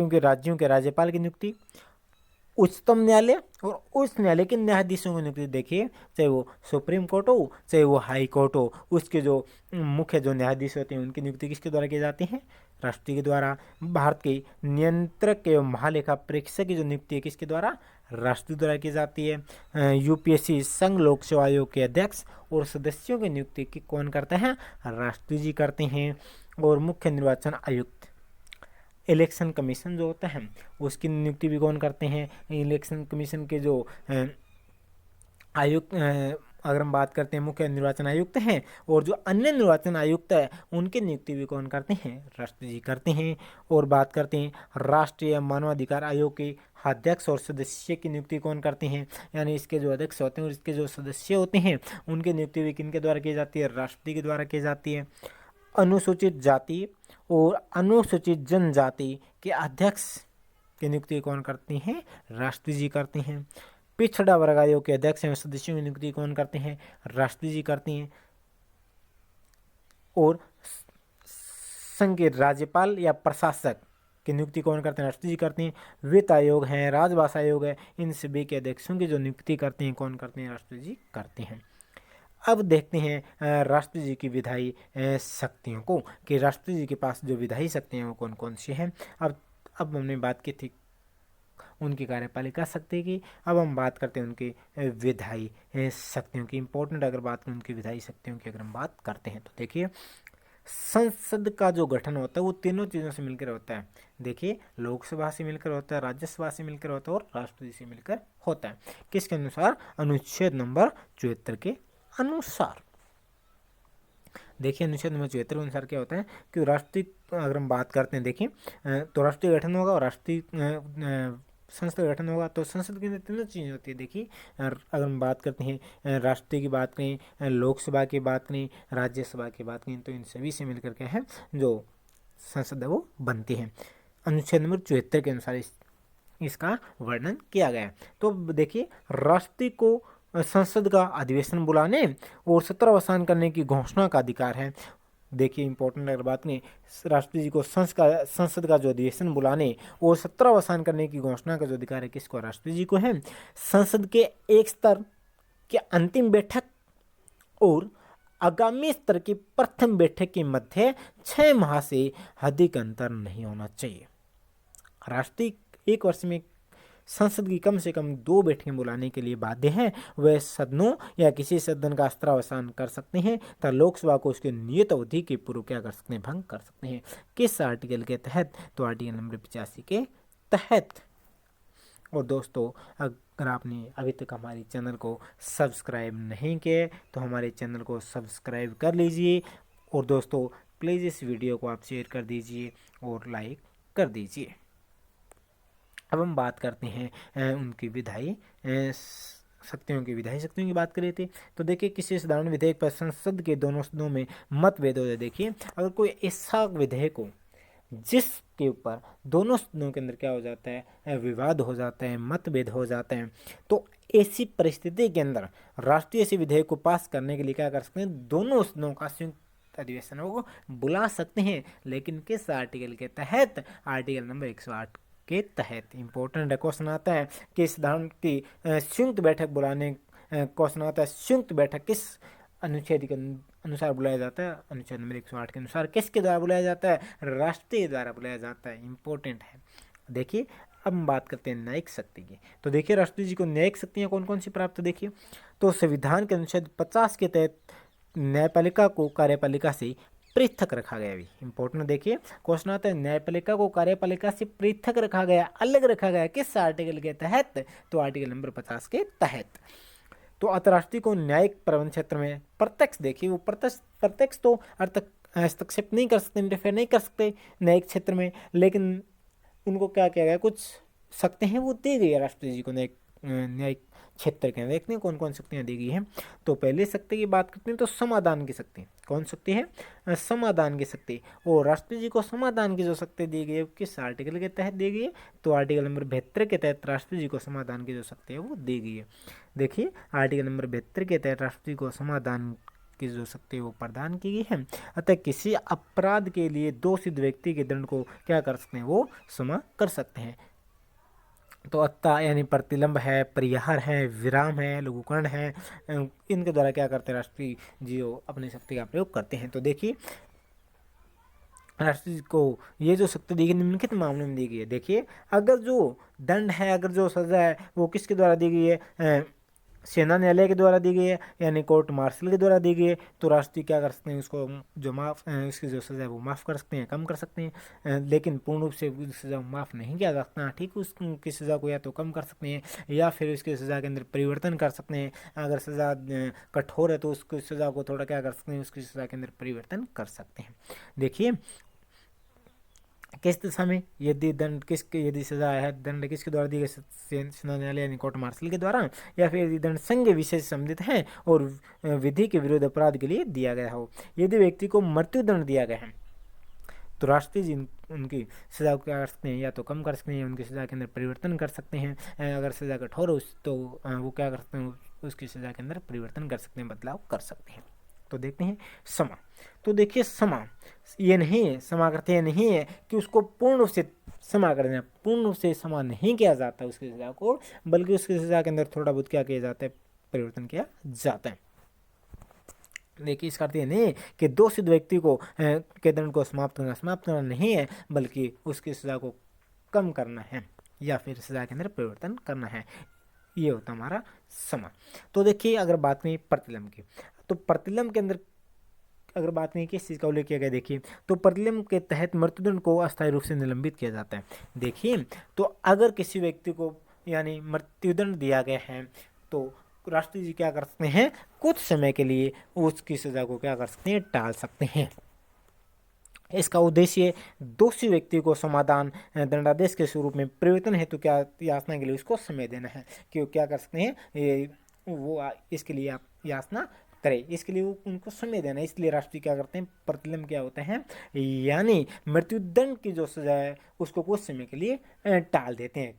के राज्यों के राज्यपाल की नियुक्ति, उच्चतम न्यायालय और उच्च न्यायालय के न्यायाधीशों की नियुक्ति, देखिए चाहे वो सुप्रीम कोर्ट हो चाहे वो हाई कोर्ट हो, उसके जो मुख्य जो न्यायाधीश होते हैं उनकी नियुक्ति किसके द्वारा की जाती है, राष्ट्रपति के द्वारा। भारत के नियंत्रक एवं महालेखा परीक्षक की जो नियुक्ति है किसके द्वारा, राष्ट्रपति द्वारा की जाती है। यूपीएससी संघ लोक सेवा आयोग के अध्यक्ष और सदस्यों की नियुक्ति की कौन करता है, राष्ट्रपति जी करते हैं। और मुख्य निर्वाचन आयुक्त इलेक्शन कमीशन जो होता है उसकी नियुक्ति भी कौन करते हैं, इलेक्शन कमीशन के जो आयुक्त अगर हम बात करते हैं मुख्य निर्वाचन आयुक्त हैं, और जो अन्य निर्वाचन आयुक्त है उनकी नियुक्ति भी कौन करते हैं, राष्ट्रपति जी करते हैं। और बात करते हैं राष्ट्रीय मानवाधिकार आयोग के अध्यक्ष और सदस्य की नियुक्ति कौन करते हैं, यानी इसके जो अध्यक्ष होते हैं और इसके जो सदस्य होते हैं उनकी नियुक्ति भी किनके द्वारा की जाती है, राष्ट्रपति के द्वारा की जाती है। अनुसूचित जाति और अनुसूचित जनजाति के अध्यक्ष की नियुक्ति कौन करते हैं, राष्ट्रपति जी करते हैं। पिछड़ा वर्ग आयोग के अध्यक्ष एवं सदस्यों की नियुक्ति कौन करते हैं, राष्ट्रपति जी करते हैं। और संघ के राज्यपाल या प्रशासक की नियुक्ति कौन करते हैं, राष्ट्रपति जी करते हैं। वित्त आयोग है, राजभाषा आयोग है, इन सभी के अध्यक्षों की जो नियुक्ति करते हैं कौन करते हैं, राष्ट्रपति जी करते हैं। अब देखते हैं राष्ट्रपति जी की विधायी शक्तियों को, कि राष्ट्रपति जी के पास जो विधायी शक्तियाँ हैं वो कौन कौन सी हैं। अब हमने बात की थी उनकी कार्यपालिका शक्ति की, अब हम बात करते हैं उनकी विधायी शक्तियों की। इंपॉर्टेंट अगर बात करें उनकी विधायी शक्तियों की अगर हम बात करते हैं तो देखिए संसद का जो गठन होता है वो तीनों चीज़ों से मिलकर होता है। देखिए लोकसभा से मिलकर होता है, राज्यसभा से मिलकर होता है और राष्ट्रपति से मिलकर होता है। किसके अनुसार, अनुच्छेद नंबर 74 के अनुसार। देखिए अनुच्छेद नंबर 74 के अनुसार क्या होता है कि राष्ट्रीय अगर हम बात करते हैं देखिए तो राष्ट्रीय गठन होगा और राष्ट्रीय संसद का गठन होगा। तो संसद के अंदर तीनों चीज़ें होती है। देखिए अगर हम बात करते हैं राष्ट्रीय की बात करें, लोकसभा की बात करें, राज्यसभा की बात करें, तो इन सभी से मिलकर क्या है जो संसद है वो बनती है। अनुच्छेद नंबर 74 के अनुसार इसका वर्णन किया गया है। तो देखिए राष्ट्रपति को संसद का अधिवेशन बुलाने और सत्रावसान करने की घोषणा का अधिकार है। देखिए इंपॉर्टेंट अगर बात नहीं, राष्ट्रपति जी को संसद का जो अधिवेशन बुलाने और सत्रावसान करने की घोषणा का जो अधिकार है किसको, राष्ट्रपति जी को है। संसद के एक स्तर की अंतिम बैठक और आगामी स्तर की प्रथम बैठक के मध्य 6 माह से अधिक अंतर नहीं होना चाहिए। राष्ट्रपति एक वर्ष में संसद की कम से कम 2 बैठकें बुलाने के लिए बाध्य हैं। वह सदनों या किसी सदन का सत्रावसान कर सकते हैं तथा लोकसभा को उसके नियत अवधि के पूर्व क्या कर सकते हैं, भंग कर सकते हैं। किस आर्टिकल के तहत, तो आर्टिकल नंबर 85 के तहत। और दोस्तों अगर आपने अभी तक हमारे चैनल को सब्सक्राइब नहीं किया तो हमारे चैनल को सब्सक्राइब कर लीजिए। और दोस्तों प्लीज़ इस वीडियो को आप शेयर कर दीजिए और लाइक कर दीजिए। अब हम बात करते हैं उनकी विधायी शक्तियों की बात करें थे। तो देखिए किसी साधारण विधेयक पर संसद के दोनों सदनों में मतभेद हो जाए। देखिए अगर कोई ऐसा विधेयक हो जिसके ऊपर दोनों सदनों के अंदर क्या हो जाता है, विवाद हो जाता है, मतभेद हो जाते हैं, तो ऐसी परिस्थिति के अंदर राष्ट्रीय ऐसे विधेयक को पास करने के लिए क्या कर सकते हैं, दोनों सदनों का संयुक्त अधिवेशन को बुला सकते हैं। लेकिन किस आर्टिकल के तहत? आर्टिकल नंबर 108 के तहत। इंपॉर्टेंट क्वेश्चन आता है कि साधारण की संयुक्त बैठक बुलाने क्वेश्चन आता है, संयुक्त बैठक किस अनुच्छेद के अनुसार बुलाया जाता है? अनुच्छेद नंबर 108 के अनुसार। किसके द्वारा बुलाया जाता है? राष्ट्रपति द्वारा बुलाया जाता है। इंपॉर्टेंट है। देखिए अब हम बात करते हैं न्यायिक शक्ति की। तो देखिए राष्ट्रपति जी को न्यायिक शक्तियाँ कौन कौन सी प्राप्त? देखिए तो संविधान के अनुच्छेद 50 के तहत न्यायपालिका को कार्यपालिका से पृथक रखा गया। भी इंपॉर्टेंट देखिए क्वेश्चन आता है, न्यायपालिका को कार्यपालिका से पृथक रखा गया, अलग रखा गया, किस आर्टिकल के तहत? तो आर्टिकल नंबर 50 के तहत। तो अंतर्राष्ट्रीय को न्यायिक प्रबंध क्षेत्र में प्रत्यक्ष, देखिए वो प्रत्यक्ष तो हस्तक्षेप नहीं कर सकते, इंटरफेयर नहीं कर सकते न्यायिक क्षेत्र में, लेकिन उनको क्या किया गया, कुछ शक्तियाँ हैं वो दी गई है राष्ट्रपति जी को न्यायिक क्षेत्र के। देखते हैं कौन कौन शक्तियाँ दी गई हैं। तो पहले शक्ति की बात करते हैं तो समाधान की शक्ति। कौन शक्ति है? समाधान की शक्ति। और राष्ट्रपति जी को समाधान की जो शक्ति दी गई है किस आर्टिकल के तहत दी गई है? तो आर्टिकल नंबर 72 के तहत राष्ट्रपति जी को समाधान की जो शक्ति है वो दी गई है। देखिए आर्टिकल नंबर 72 के तहत राष्ट्रपति को समाधान की जो शक्ति वो प्रदान की गई है। अतः किसी अपराध के लिए दोषित व्यक्ति के दंड को क्या कर सकते हैं? वो क्षमा कर सकते हैं। तो अत्ता यानी प्रतिलंब है, परिहार है, विराम है, लघुकरण है, इनके द्वारा क्या करते हैं राष्ट्रपति जी अपनी शक्ति का प्रयोग करते हैं। तो देखिए राष्ट्रपति को ये जो शक्ति दी गई निम्नलिखित मामले में दी गई है। देखिए अगर जो दंड है, अगर जो सजा है वो किसके द्वारा दी गई है? सेना न्यायालय के द्वारा दी गई है, यानी कोर्ट मार्शल के द्वारा दी गई है। तो राष्ट्रपति क्या कर सकते हैं? उसको जो उसकी जो सज़ा है वो माफ़ कर सकते हैं, कम कर सकते हैं, लेकिन पूर्ण रूप से सज़ा माफ़ नहीं किया जा सकता। ठीक, उसकी सज़ा को या तो कम कर सकते हैं या फिर उसकी सज़ा के अंदर परिवर्तन कर सकते हैं। अगर सज़ा कठोर है तो उसकी सज़ा को थोड़ा क्या कर सकते हैं? उसकी सज़ा के अंदर परिवर्तन कर सकते हैं। देखिए किस दिशा में यदि दंड यदि सजा है, दंड किसके द्वारा दी गई? सेना न्यायालय यानी कोर्ट मार्शल के द्वारा, या फिर यदि दंड संघ विषय से संबंधित है और विधि के विरुद्ध अपराध के लिए दिया गया हो। यदि व्यक्ति को मृत्यु दंड दिया गया है तो राष्ट्रपति जी उनकी सजा को क्या कर सकते हैं? या तो कम कर सकते हैं, उनकी सजा के अंदर परिवर्तन कर सकते हैं। अगर सजा कठोर हो तो वो क्या कर सकते हैं? उसकी सजा के अंदर परिवर्तन कर सकते हैं, बदलाव कर सकते हैं। तो देखते हैं समा। तो देखिए समा ये नहीं है, समा करते हैं नहीं है कि उसको पूर्ण रूप से समा कर देना, पूर्ण रूप से समा नहीं किया जाता उसकी सजा को, बल्कि उसकी सजा के अंदर थोड़ा बहुत क्या किया जाता है? परिवर्तन किया जाता है। देखिए इसका अर्थ ये नहीं कि दोषित व्यक्ति को के दंड को समाप्त करना नहीं है, बल्कि उसकी सजा को कम करना है या फिर सजा के अंदर परिवर्तन करना है। ये होता हमारा समा। तो देखिए अगर बात करें प्रतिलंब की, तो प्रतिलंब के अंदर अगर बात नहीं किस चीज़ का उल्लेख किया गया, देखिए तो प्रतिलंब के तहत मृत्युदंड को अस्थायी रूप से निलंबित किया जाता है। देखिए तो अगर किसी व्यक्ति को यानी मृत्युदंड दिया गया है तो राष्ट्रपति जी क्या कर सकते हैं? कुछ समय के लिए उसकी सजा को क्या कर सकते हैं? टाल सकते हैं। इसका उद्देश्य दोषी व्यक्ति को समाधान दंडादेश के स्वरूप में परिवर्तन हेतु क्या याचना के लिए उसको समय देना है कि वो क्या कर सकते हैं? वो इसके लिए आप याचना करें, इसके लिए वो उनको समय देना है। इसलिए राष्ट्रपति क्या करते हैं? प्रतिलंब क्या होता है? यानी मृत्युदंड की जो सजा है उसको कुछ समय के लिए टाल देते हैं।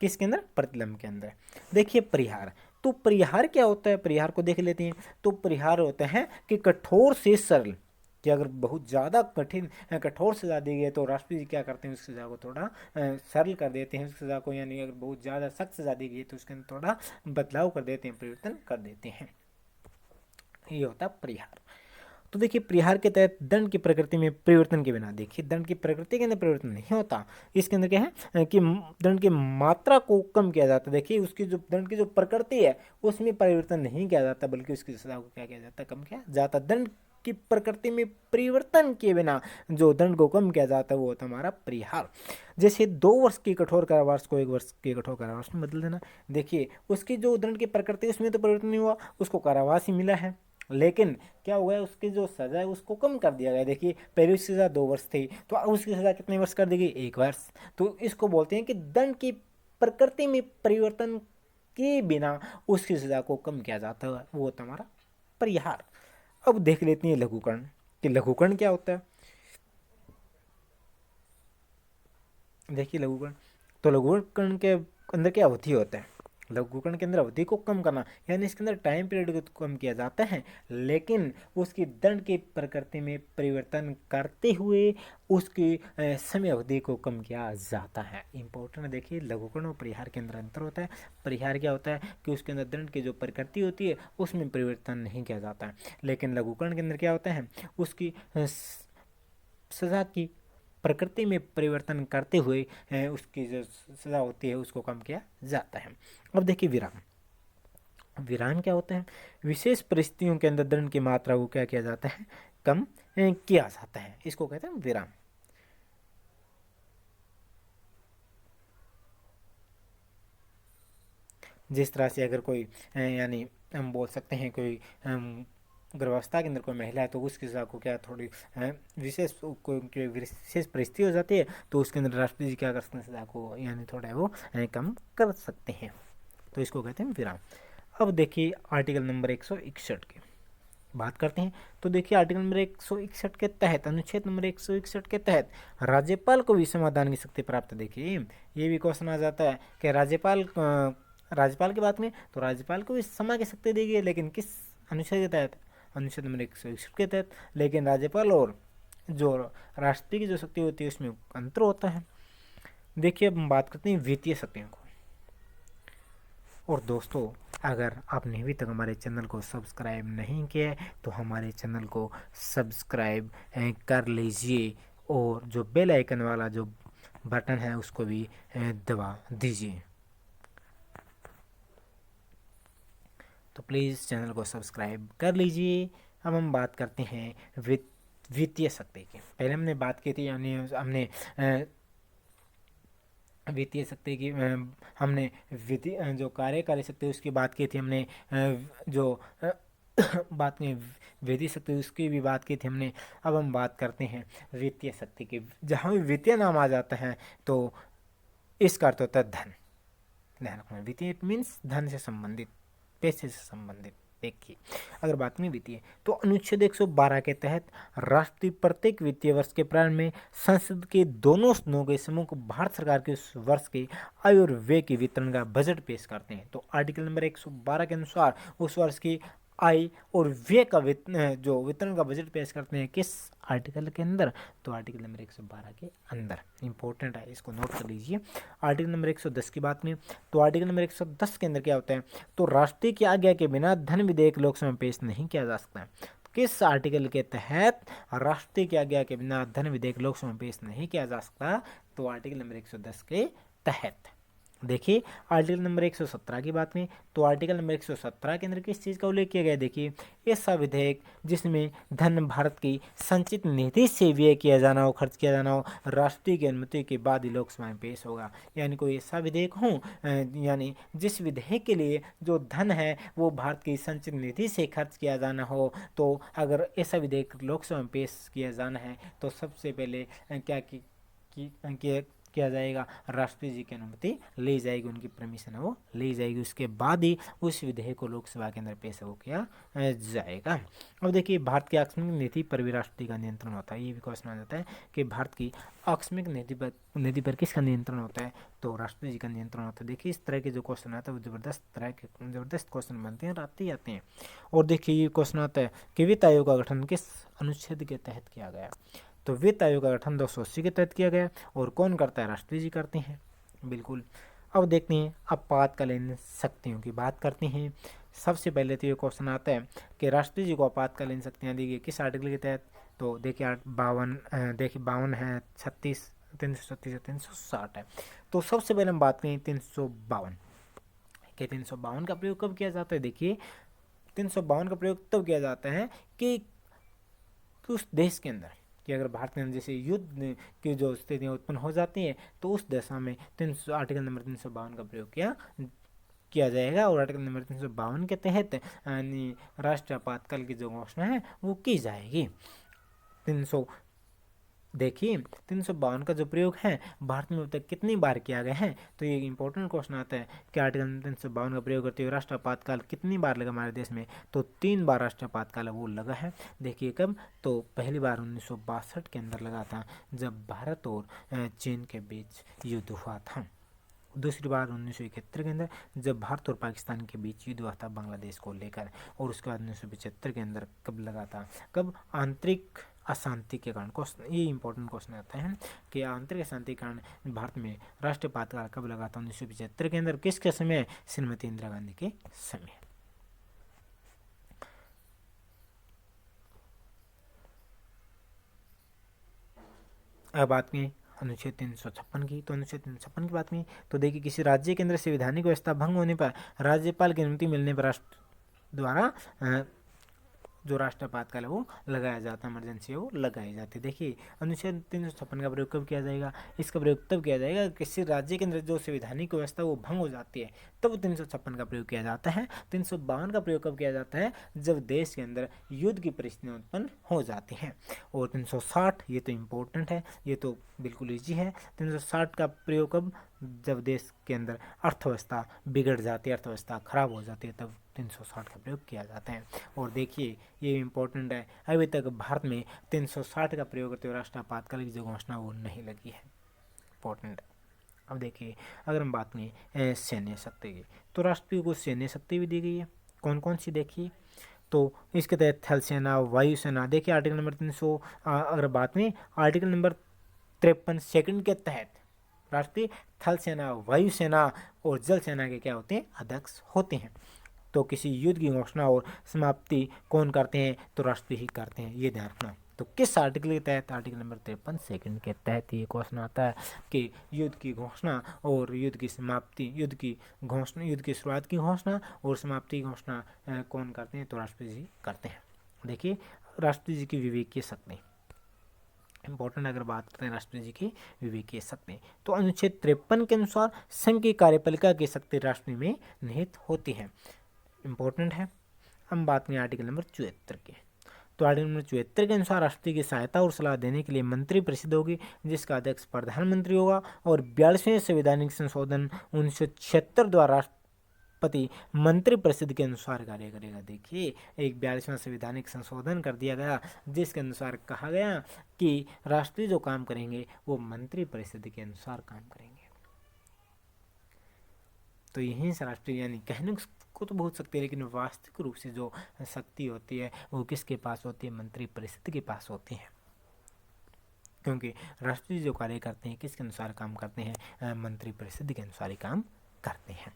किसके अंदर? प्रतिलंब के अंदर। देखिए परिहार। तो परिहार क्या होता है? परिहार को देख लेते हैं। तो परिहार होता है कि कठोर से सरल, कि अगर बहुत ज़्यादा कठोर सजा दी गई है तो राष्ट्रपति जी क्या करते हैं? उस सजा को थोड़ा सरल कर देते हैं उस सजा को, यानी अगर बहुत ज़्यादा सख्त सजा दी गई है तो उसके अंदर थोड़ा बदलाव कर देते हैं, परिवर्तन कर देते हैं। ये होता है परिहार। तो देखिए परिहार के तहत दंड की प्रकृति में परिवर्तन के बिना, देखिए दंड की प्रकृति के अंदर परिवर्तन नहीं होता। इसके अंदर क्या है कि दंड की मात्रा को कम किया जाता है। देखिए उसकी जो दंड की जो प्रकृति है उसमें परिवर्तन नहीं किया जाता, बल्कि उसकी सजा को क्या किया जाता है? कम किया जाता। दंड की प्रकृति में परिवर्तन किए बिना जो दंड को कम किया जाता है वो होता है हमारा परिहार। जैसे 2 वर्ष की कठोर कारावास को 1 वर्ष के कठोर कारावास में बदल देना। देखिए उसकी जो दंड की प्रकृति उसमें तो परिवर्तन नहीं हुआ, उसको कारावास ही मिला है, लेकिन क्या हुआ है? उसकी जो सजा है उसको कम कर दिया गया। देखिए पहले उसकी सजा 2 वर्ष थी तो अब उसकी सजा कितने वर्ष कर दी गई? 1 वर्ष। तो इसको बोलते हैं कि दंड की प्रकृति में परिवर्तन के बिना उसकी सजा को कम किया जाता है, वो होता है हमारा परिहार। अब देख लेते हैं लघुकरण कि लघुकरण क्या होता है। देखिए लघुकरण, तो लघुकरण के अंदर क्या अवधि होता है, लघुकरण के अंदर अवधि को कम करना, यानी इसके अंदर टाइम पीरियड को कम किया जाता है, लेकिन उसकी दंड की प्रकृति में परिवर्तन करते हुए उसकी समय अवधि को कम किया जाता है। इंपॉर्टेंट है, देखिए लघुकरण और परिहार के अंदर अंतर होता है। परिहार क्या होता है कि उसके अंदर दंड की जो प्रकृति होती है उसमें परिवर्तन नहीं किया जाता है, लेकिन लघुकरण के अंदर क्या होता है, उसकी सजा की प्रकृति में परिवर्तन करते हुए उसकी जो सजा होती है उसको कम किया जाता है। अब देखिए विराम, विराम क्या होता है, विशेष परिस्थितियों के अंदर दंड की मात्रा को क्या किया जाता है, कम किया जाता है, इसको कहते हैं विराम। जिस तरह से अगर कोई यानी हम बोल सकते हैं कोई गर्भावस्था के अंदर कोई महिला है तो उसकी सजा को क्या थोड़ी विशेष कोई विशेष परिस्थिति हो जाती है तो उसके अंदर राष्ट्रपति जी क्या कर सकते हैं, सजा को यानी थोड़ा वो कम कर सकते हैं, तो इसको कहते हैं विराम। अब देखिए आर्टिकल नंबर 161 की बात करते हैं। तो देखिए आर्टिकल नंबर 161 के तहत, अनुच्छेद नंबर 161 के तहत राज्यपाल को भी समाधान की शक्ति प्राप्त है। देखिए ये भी क्वेश्चन आ जाता है कि राज्यपाल की बात में तो राज्यपाल को भी समा की शक्ति दी गई है, लेकिन किस अनुच्छेद के तहत, अनुच्छेद नंबर 161 के तहत। लेकिन राज्यपाल और जो राष्ट्रपति की जो शक्ति होती है उसमें अंतर होता है। देखिए अब हम बात करते हैं वित्तीय शक्तियों को। और दोस्तों अगर आपने अभी तक हमारे चैनल को सब्सक्राइब नहीं किया है तो हमारे चैनल को सब्सक्राइब कर लीजिए और जो बेल आइकन वाला जो बटन है उसको भी दबा दीजिए। तो प्लीज़ चैनल को सब्सक्राइब कर लीजिए। अब हम बात करते हैं वित्तीय शक्ति की। पहले हमने बात की थी, यानी हमने वित्तीय शक्ति की हमने वित्तीय जो कार्यकारी शक्ति उसकी बात की थी हमने, जो बात की वित्तीय शक्ति उसकी भी बात की थी हमने। अब हम बात करते हैं वित्तीय शक्ति की। जहाँ भी वित्तीय नाम आ जाता है तो इसका अर्थ होता है धन। ध्यान रखना, वित्तीय मीन्स धन से संबंधित, पैसे से संबंधित। देखिए अगर बात में वित्तीय तो अनुच्छेद 112 के तहत राष्ट्रपति प्रत्येक वित्तीय वर्ष के प्रारंभ में संसद के दोनों सदनों के समूह को भारत सरकार के उस वर्ष के आय और व्यय के वितरण का बजट पेश करते हैं। तो आर्टिकल नंबर 112 के अनुसार उस वर्ष की आय और व्यय का जो वितरण का बजट पेश करते हैं किस आर्टिकल के अंदर, तो आर्टिकल नंबर 112 के अंदर। इंपॉर्टेंट है, इसको नोट कर लीजिए। आर्टिकल नंबर 110 की बात में तो आर्टिकल नंबर 110 के अंदर क्या होता है, तो राष्ट्रपति की आज्ञा के बिना धन विधेयक लोकसभा में पेश नहीं किया जा सकता। किस आर्टिकल के तहत राष्ट्रपति की आज्ञा के बिना धन विधेयक लोकसभा में पेश नहीं किया जा सकता, तो आर्टिकल नंबर 110 के तहत। देखिए आर्टिकल नंबर 117 की बात में तो आर्टिकल नंबर 117 के अंदर किस चीज़ का उल्लेख किया गया है, देखिए ऐसा विधेयक जिसमें धन भारत की संचित निधि से व्यय किया जाना हो, खर्च किया जाना हो, राष्ट्रपति की अनुमति के बाद ही लोकसभा में पेश होगा। यानी कोई ऐसा विधेयक हो, यानी जिस विधेयक के लिए जो धन है वो भारत की संचित निधि से खर्च किया जाना हो, तो अगर ऐसा विधेयक लोकसभा में पेश किया जाना है तो सबसे पहले क्या किया जाएगा, राष्ट्रपति जी की अनुमति ली जाएगी, उनकी परमिशन है वो ली जाएगी, उसके बाद ही उस विधेयक को लोकसभा के अंदर पेश हो किया जाएगा। अब देखिए भारत की आकस्मिक नीति पर भी राष्ट्रपति का नियंत्रण होता है। ये भी क्वेश्चन आ जाता है कि भारत की आकस्मिक नीति पर किसका नियंत्रण होता है, तो राष्ट्रपति जी का नियंत्रण होता है। देखिए इस तरह के जो क्वेश्चन आता है वो जबरदस्त क्वेश्चन बनते हैं, आते ही आते हैं। और देखिए ये क्वेश्चन आता है कि वित्त आयोग का गठन किस अनुच्छेद के तहत किया गया, तो वित्त आयोग का गठन 280 के तहत किया गया। और कौन करता है, राष्ट्रपति जी करते हैं, बिल्कुल। अब देखते हैं आपातकालीन शक्तियों की बात करते हैं। सबसे पहले तो ये क्वेश्चन आता है कि राष्ट्रपति जी को आपातकालीन शक्तियाँ दी गई किस आर्टिकल के तहत, तो देखिए 52 है, 36, 336 360 है। तो सबसे पहले हम बात करें 352 कि 352 का प्रयोग कब किया जाता है। देखिए 352 का प्रयोग तब किया जाता है कि उस देश के अंदर कि अगर भारत के अंदर जैसे युद्ध की जो स्थितियाँ उत्पन्न हो जाती हैं तो उस दशा में आर्टिकल नंबर 352 का प्रयोग किया जाएगा। और आर्टिकल नंबर 352 के तहत यानी राष्ट्रीय आपातकाल की जो घोषणा है वो की जाएगी। 300 देखिए 352 का जो प्रयोग है भारत में अब तक कितनी बार किया गया है, तो ये इंपॉर्टेंट क्वेश्चन आता है कि आर्टिकल 352 का प्रयोग करते हुए राष्ट्रीय आपातकाल कितनी बार लगा हमारे देश में, तो 3 बार राष्ट्रीय आपातकाल वो लगा है। देखिए कब, तो पहली बार 1962 के अंदर लगा था जब भारत और चीन के बीच युद्ध हुआ था। दूसरी बार 1971 के अंदर जब भारत और पाकिस्तान के बीच युद्ध हुआ था बांग्लादेश को लेकर। और उसके बाद 1975 के अंदर कब लगा था, कब, आंतरिक अशांति के कारण। क्वेश्चन ये इंपॉर्टेंट क्वेश्चन आता है कि आंतरिक अशांति के कारण भारत में राष्ट्रीय आपातकाल कब लगा था, 1975 के अंदर। किसके समय, श्रीमती इंदिरा गांधी के समय। अब बात करें अनुच्छेद 356 की, तो अनुच्छेद 356 की बात करें तो देखिए किसी राज्य के अंदर संवैधानिक व्यवस्था भंग होने पर राज्यपाल की अनुमति मिलने पर राष्ट्र द्वारा जो राष्ट्रीय आपातकाल है वो लगाया जाता है, इमरजेंसी है वो लगाई जाती है। देखिए अनुच्छेद 356 का प्रयोग कब किया जाएगा, इसका प्रयोग तब किया जाएगा किसी राज्य के अंदर जो संवैधानिक व्यवस्था वो भंग हो जाती है, तब 356 का प्रयोग किया जाता है। 352 का प्रयोग कब किया जाता है, जब देश के अंदर युद्ध की परिस्थितियाँ उत्पन्न हो जाती हैं। और 360 ये तो इम्पोर्टेंट है, ये तो बिल्कुल ईजी है। 360 का प्रयोग कब, जब देश के अंदर अर्थव्यवस्था बिगड़ जाती है, अर्थव्यवस्था खराब हो जाती है, तब 360 का प्रयोग किया जाता है। और देखिए ये इम्पोर्टेंट है, अभी तक भारत में 360 का प्रयोग करते हुए राष्ट्रीय आपातकाल की जो घोषणा वो नहीं लगी है, इम्पोर्टेंट है। अब देखिए अगर हम बात करें सैन्य शक्ति की, तो राष्ट्रपति को सैन्य शक्ति भी दी गई है। कौन कौन सी देखिए, तो इसके तहत थल सेना, वायुसेना। देखिए आर्टिकल नंबर 300 अगर बात में आर्टिकल नंबर 53 सेकंड के तहत राष्ट्रीय थल सेना, वायुसेना और जल सेना के क्या होते हैं, अध्यक्ष होते हैं। तो किसी युद्ध की घोषणा और समाप्ति कौन करते हैं, तो राष्ट्रपति ही करते हैं, ये ध्यान रखना। तो किस आर्टिकल के तहत, आर्टिकल नंबर 53 सेकंड के तहत ये क्वेश्चन आता है कि युद्ध की घोषणा और युद्ध की समाप्ति, युद्ध की घोषणा, युद्ध की शुरुआत की घोषणा और समाप्ति की घोषणा कौन करते हैं, तो राष्ट्रपति जी करते हैं। देखिए राष्ट्रपति जी की विवेकीय शक्ति इंपॉर्टेंट, अगर बात करें राष्ट्रपति जी की विवेकीय शक्ति, तो अनुच्छेद 53 के अनुसार संघ की कार्यपालिका की शक्ति राष्ट्रपति में निहित होती है, इंपॉर्टेंट है। हम बात करें आर्टिकल नंबर 74 की, तो आर्टिकल नंबर 74 के अनुसार राष्ट्रपति की सहायता और सलाह देने के लिए मंत्रिपरिषद होगी, जिसका अध्यक्ष प्रधानमंत्री होगा। और 42वें संवैधानिक संशोधन 1976 द्वारा राष्ट्रपति मंत्रिपरिषद के अनुसार कार्य करेगा। देखिए एक 42वां संवैधानिक संशोधन कर दिया गया, जिसके अनुसार कहा गया कि राष्ट्रपति जो काम करेंगे वो मंत्रिपरिषद के अनुसार काम करेंगे। तो यहीं से राष्ट्रपति यानी कहने को तो बहुत सकते हैं, लेकिन वास्तविक रूप से जो शक्ति होती है वो किसके पास होती है, मंत्रिपरिषद के पास होती है। क्योंकि राष्ट्रपति जो कार्य करते हैं किसके अनुसार काम करते हैं, मंत्रिपरिषद के अनुसार ही काम करते हैं।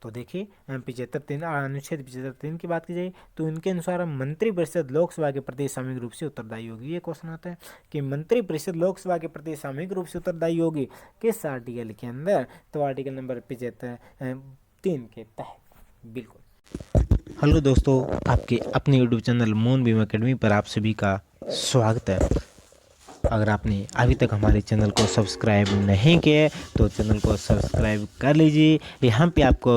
तो देखिए 75 अनुच्छेद 75 की बात की जाए तो इनके अनुसार मंत्रिपरिषद लोकसभा के प्रति सामूहिक रूप से उत्तरदायी होगी। ये क्वेश्चन आता है कि मंत्रिपरिषद लोकसभा के प्रति सामूहिक रूप से उत्तरदायी होगी किस आर्टिकल के अंदर, तो आर्टिकल नंबर 75(3) के तहत, बिल्कुल। हेलो दोस्तों, आपके अपने यूट्यूब चैनल मोन बीम अकेडमी पर आप सभी का स्वागत है। अगर आपने अभी तक हमारे चैनल को सब्सक्राइब नहीं किया है तो चैनल को सब्सक्राइब कर लीजिए, यहाँ पे आपको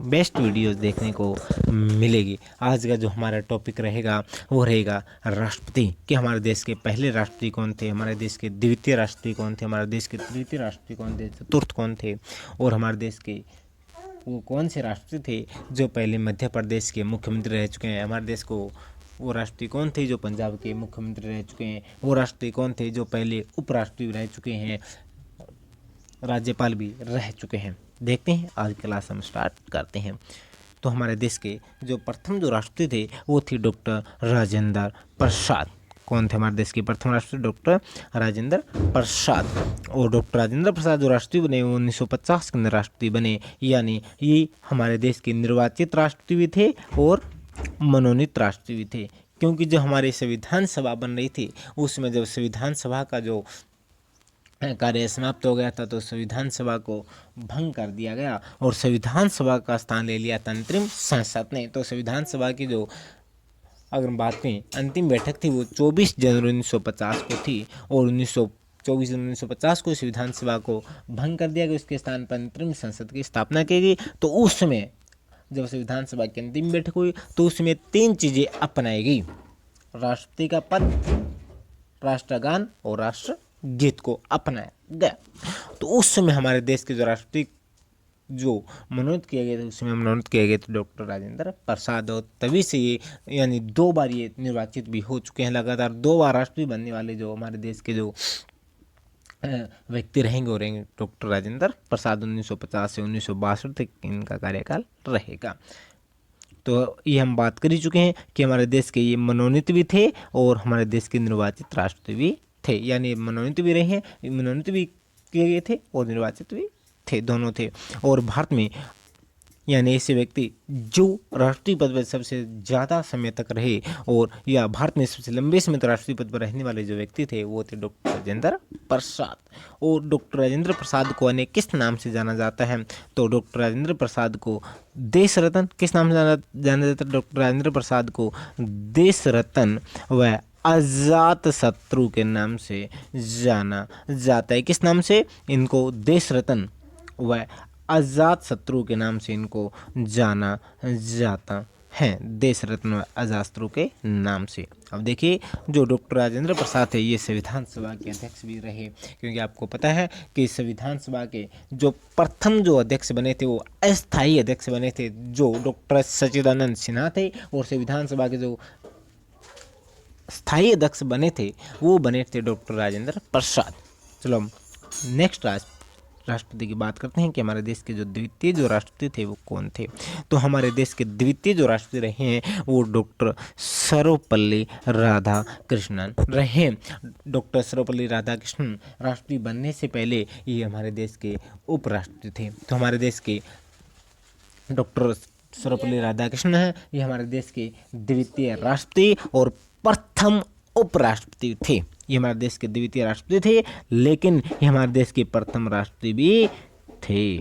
बेस्ट वीडियोस देखने को मिलेगी। आज का जो हमारा टॉपिक रहेगा वो रहेगा राष्ट्रपति, कि हमारे देश के पहले राष्ट्रपति कौन थे, हमारे देश के द्वितीय राष्ट्रपति कौन थे, हमारे देश के तृतीय राष्ट्रपति कौन थे, चतुर्थ कौन थे, और हमारे देश के वो कौन से राष्ट्रपति थे जो पहले मध्य प्रदेश के मुख्यमंत्री रह चुके हैं, हमारे देश को वो राष्ट्रपति कौन थे जो पंजाब के मुख्यमंत्री रह चुके हैं, वो राष्ट्रपति कौन थे जो पहले उपराष्ट्रपति रह चुके हैं, राज्यपाल भी रह चुके हैं। देखते हैं आज क्लास हम स्टार्ट करते हैं। तो हमारे देश के जो प्रथम जो राष्ट्रपति थे वो थे डॉक्टर राजेंद्र प्रसाद। कौन थे हमारे देश के प्रथम राष्ट्रपति, डॉक्टर राजेंद्र प्रसाद। और डॉक्टर राजेंद्र प्रसाद जो राष्ट्रपति बने 1950 के अंदर राष्ट्रपति बने, यानी ये हमारे देश के निर्वाचित राष्ट्रपति भी थे और मनोनीत राष्ट्रपति भी थे। क्योंकि जो हमारी संविधान सभा बन रही थी उसमें जब संविधान सभा का जो कार्य समाप्त हो गया था तो संविधान सभा को भंग कर दिया गया और संविधान सभा का स्थान ले लिया था अंतरिम संसद ने। तो संविधान सभा की जो अगर बात करें अंतिम बैठक थी वो 24 जनवरी 1950 को थी और 24 जनवरी 1950 को संविधान सभा को भंग कर दिया गया, उसके स्थान पर अंतरिम संसद की स्थापना की गई। तो उस समय जब संविधान सभा की अंतिम बैठक हुई तो उसमें 3 चीज़ें अपनाई गई, राष्ट्रपति का पद, राष्ट्रगान और राष्ट्रगीत को अपनाया गया। तो उस समय हमारे देश के जो राष्ट्रपति जो मनोनीत किए गए थे, उसमें मनोनीत किए गए थे डॉक्टर राजेंद्र प्रसाद। और तभी से ये यानी 2 बार ये निर्वाचित भी हो चुके हैं, लगातार 2 बार राष्ट्रपति बनने वाले जो हमारे देश के जो व्यक्ति रहेंगे वो रहेंगे डॉक्टर राजेंद्र प्रसाद। 1950 से 1962 तक इनका कार्यकाल रहेगा। तो ये हम बात कर ही चुके हैं कि हमारे देश के ये मनोनीत भी थे और हमारे देश के निर्वाचित राष्ट्रपति भी थे, यानी मनोनीत भी रहे हैं, मनोनीत भी किए गए थे और निर्वाचित भी थे, दोनों थे। और भारत में यानी ऐसे व्यक्ति जो राष्ट्रीय पद पर सबसे ज़्यादा समय तक रहे और या भारत में सबसे लंबे समय तक राष्ट्रीय पद पर रहने वाले जो व्यक्ति थे वो थे डॉक्टर राजेंद्र प्रसाद। और डॉक्टर राजेंद्र प्रसाद को अन्य किस नाम से जाना जाता है? तो डॉक्टर राजेंद्र प्रसाद को देश रत्न किस नाम से जाना जाता है? डॉक्टर राजेंद्र प्रसाद को देश रत्न व अजात शत्रु के नाम से जाना जाता है। किस नाम से? इनको देश रत्न व अजात शत्रु के नाम से इनको जाना जाता है, देश रत्न अजात शत्रु के नाम से। अब देखिए जो डॉक्टर राजेंद्र प्रसाद थे ये संविधान सभा के अध्यक्ष भी रहे, क्योंकि आपको पता है कि संविधान सभा के जो प्रथम जो अध्यक्ष बने थे वो अस्थायी अध्यक्ष बने थे, जो डॉक्टर सच्चिदानंद सिन्हा थे। और संविधान सभा के जो स्थायी अध्यक्ष बने थे वो बने थे डॉक्टर राजेंद्र प्रसाद। चलो हम नेक्स्ट राष्ट्रपति की बात करते हैं कि हमारे देश के जो द्वितीय जो राष्ट्रपति थे वो कौन थे। तो हमारे देश के द्वितीय जो राष्ट्रपति रहे हैं वो डॉक्टर सर्वपल्ली राधाकृष्णन रहे। डॉक्टर सर्वपल्ली राधाकृष्णन राष्ट्रपति बनने से पहले ये हमारे देश के उपराष्ट्रपति थे। तो हमारे देश के डॉक्टर सर्वपल्ली राधाकृष्णन है, ये हमारे देश के द्वितीय राष्ट्रपति और प्रथम उपराष्ट्रपति थे। ये हमारे देश के द्वितीय राष्ट्रपति थे, लेकिन ये हमारे देश के प्रथम राष्ट्रपति भी थे।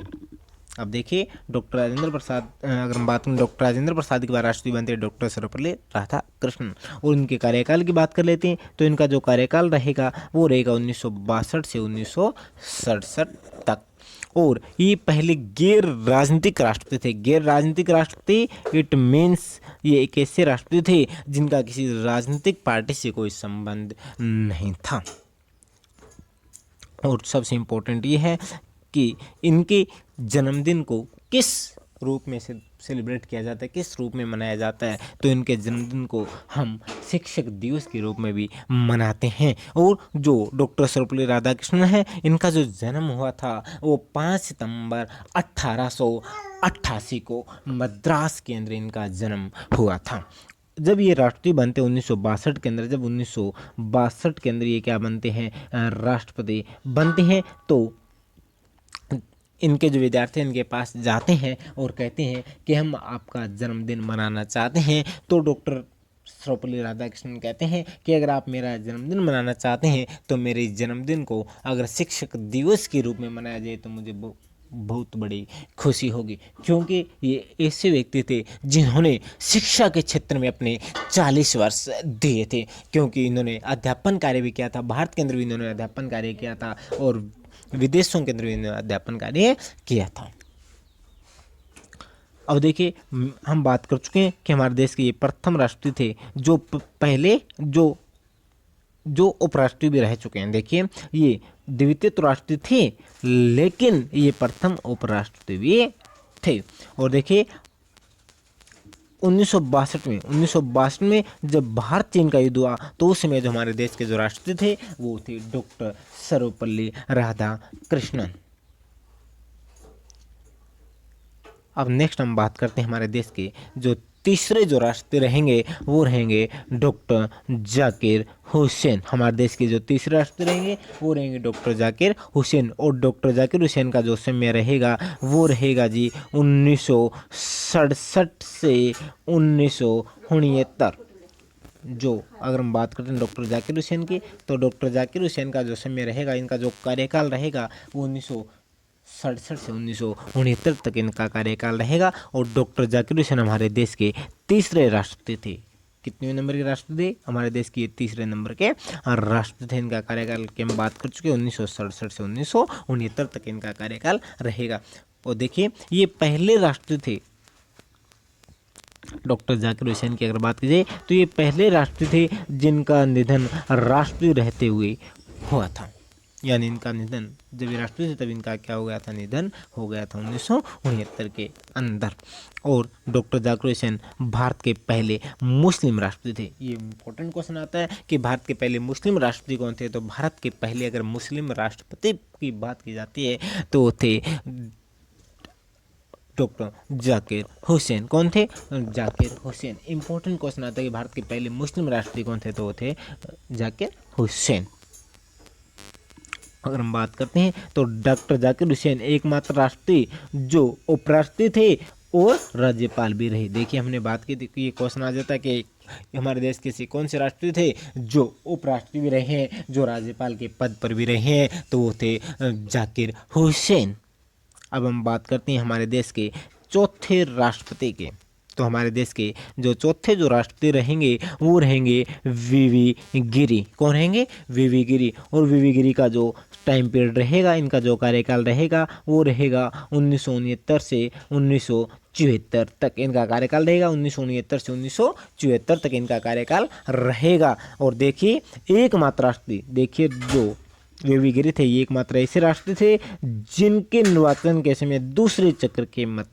अब देखिए डॉक्टर राजेंद्र प्रसाद, अगर हम बात करें डॉक्टर राजेंद्र प्रसाद के बाद राष्ट्रपति बनते हैं डॉक्टर सर्वपल्ली राधाकृष्णन। और इनके कार्यकाल की बात कर लेते हैं तो इनका जो कार्यकाल रहेगा वो रहेगा 1962 से 1967 तक। और ये पहले गैर राजनीतिक राष्ट्रपति थे। गैर राजनीतिक राष्ट्रपति इट मीन्स ये एक ऐसे राष्ट्रपति थे जिनका किसी राजनीतिक पार्टी से कोई संबंध नहीं था। और सबसे इम्पोर्टेंट ये है कि इनके जन्मदिन को किस रूप में से सेलिब्रेट किया जाता है, किस रूप में मनाया जाता है? तो इनके जन्मदिन को हम शिक्षक दिवस के रूप में भी मनाते हैं। और जो डॉक्टर सर्वपल्ली राधाकृष्णन है इनका जो जन्म हुआ था वो 5 सितंबर 1888 को मद्रास के अंदर इनका जन्म हुआ था। जब ये राष्ट्रपति बनते 1962 के अंदर, जब 1962 के अंदर ये क्या बनते हैं, राष्ट्रपति बनते हैं, तो इनके जो विद्यार्थी इनके पास जाते हैं और कहते हैं कि हम आपका जन्मदिन मनाना चाहते हैं। तो डॉक्टर सर्वपल्ली राधाकृष्णन कहते हैं कि अगर आप मेरा जन्मदिन मनाना चाहते हैं तो मेरे जन्मदिन को अगर शिक्षक दिवस के रूप में मनाया जाए तो मुझे बहुत बड़ी खुशी होगी, क्योंकि ये ऐसे व्यक्ति थे जिन्होंने शिक्षा के क्षेत्र में अपने 40 वर्ष दिए थे, क्योंकि इन्होंने अध्यापन कार्य भी किया था। भारत के अंदर भी इन्होंने अध्यापन कार्य किया था और विदेशों के अंदर भी इन्होंने अध्यापन कार्य किया था। अब देखिए हम बात कर चुके हैं कि हमारे देश के ये प्रथम राष्ट्रपति थे जो पहले जो उपराष्ट्रपति भी रह चुके हैं। देखिए ये द्वितीय तो राष्ट्रपति थे लेकिन ये प्रथम उपराष्ट्रपति भी थे। और देखिए 1962 में जब भारत चीन का युद्ध हुआ तो उस समय जो हमारे देश के जो राष्ट्रपति थे वो थे डॉक्टर सर्वपल्ली राधाकृष्णन। अब नेक्स्ट हम बात करते हैं हमारे देश के जो तीसरे जो राष्ट्रपति रहेंगे वो रहेंगे डॉक्टर जाकिर हुसैन। हमारे देश के जो तीसरे राष्ट्रपति रहेंगे वो रहेंगे डॉक्टर जाकिर हुसैन। और डॉक्टर जाकिर हुसैन का जो समय रहेगा वो रहेगा जी 1967 से 1969। जो अगर हम बात करते हैं डॉक्टर जाकिर हुसैन की तो डॉक्टर जाकिर हुसैन का जो समय रहेगा, इनका जो कार्यकाल रहेगा वो 1967 से 1969 तक इनका कार्यकाल रहेगा। और डॉक्टर जाकिर हुसैन हमारे देश के तीसरे राष्ट्रपति थे। कितने नंबर के राष्ट्रपति? हमारे देश के तीसरे नंबर के राष्ट्रपति थे। इनका कार्यकाल की हम बात कर चुके हैं 1967 से 1969 तक इनका कार्यकाल रहेगा। और देखिए ये पहले राष्ट्रपति थे डॉक्टर जाकिर हुसैन की अगर बात की जाए तो ये पहले राष्ट्रपति थे जिनका निधन राष्ट्रपति रहते हुए हुआ था, यानी इनका निधन जब ये राष्ट्रपति थे तब इनका क्या हो गया था, निधन हो गया था 1969 के अंदर। और डॉक्टर जाकिर हुसैन भारत के पहले मुस्लिम राष्ट्रपति थे। ये इंपॉर्टेंट क्वेश्चन आता है कि भारत के पहले मुस्लिम राष्ट्रपति कौन थे, तो भारत के पहले अगर मुस्लिम राष्ट्रपति की बात की जाती है तो वो थे डॉक्टर जाकिर हुसैन। कौन थे, जाकिर हुसैन। इंपॉर्टेंट क्वेश्चन आता है कि भारत के पहले मुस्लिम राष्ट्रपति कौन थे, तो वो थे जाकिर हुसैन। अगर हम बात करते हैं तो डॉक्टर जाकिर हुसैन एकमात्र राष्ट्रपति जो उपराष्ट्रपति थे और राज्यपाल भी रहे। देखिए हमने बात की थी कि ये क्वेश्चन आ जाता है कि हमारे देश के कौन से राष्ट्रपति थे जो उपराष्ट्रपति भी रहे हैं, जो राज्यपाल के पद पर भी रहे हैं, तो वो थे जाकिर हुसैन। अब हम बात करते हैं हमारे देश के चौथे राष्ट्रपति के। तो हमारे देश के जो चौथे जो राष्ट्रपति रहेंगे वो रहेंगे वीवी गिरी। कौन रहेंगे, वीवी गिरी। और वीवी गिरी का जो टाइम पीरियड रहेगा, इनका जो कार्यकाल रहेगा वो रहेगा 1969 से 1974 तक इनका कार्यकाल रहेगा। 1969 से 1974 तक इनका कार्यकाल रहेगा। और देखिए एकमात्र राष्ट्रपति, देखिए जो वीवी गिरी थे ये एकमात्र ऐसे राष्ट्रपति थे जिनके निर्वाचन के समय दूसरे चक्र के मत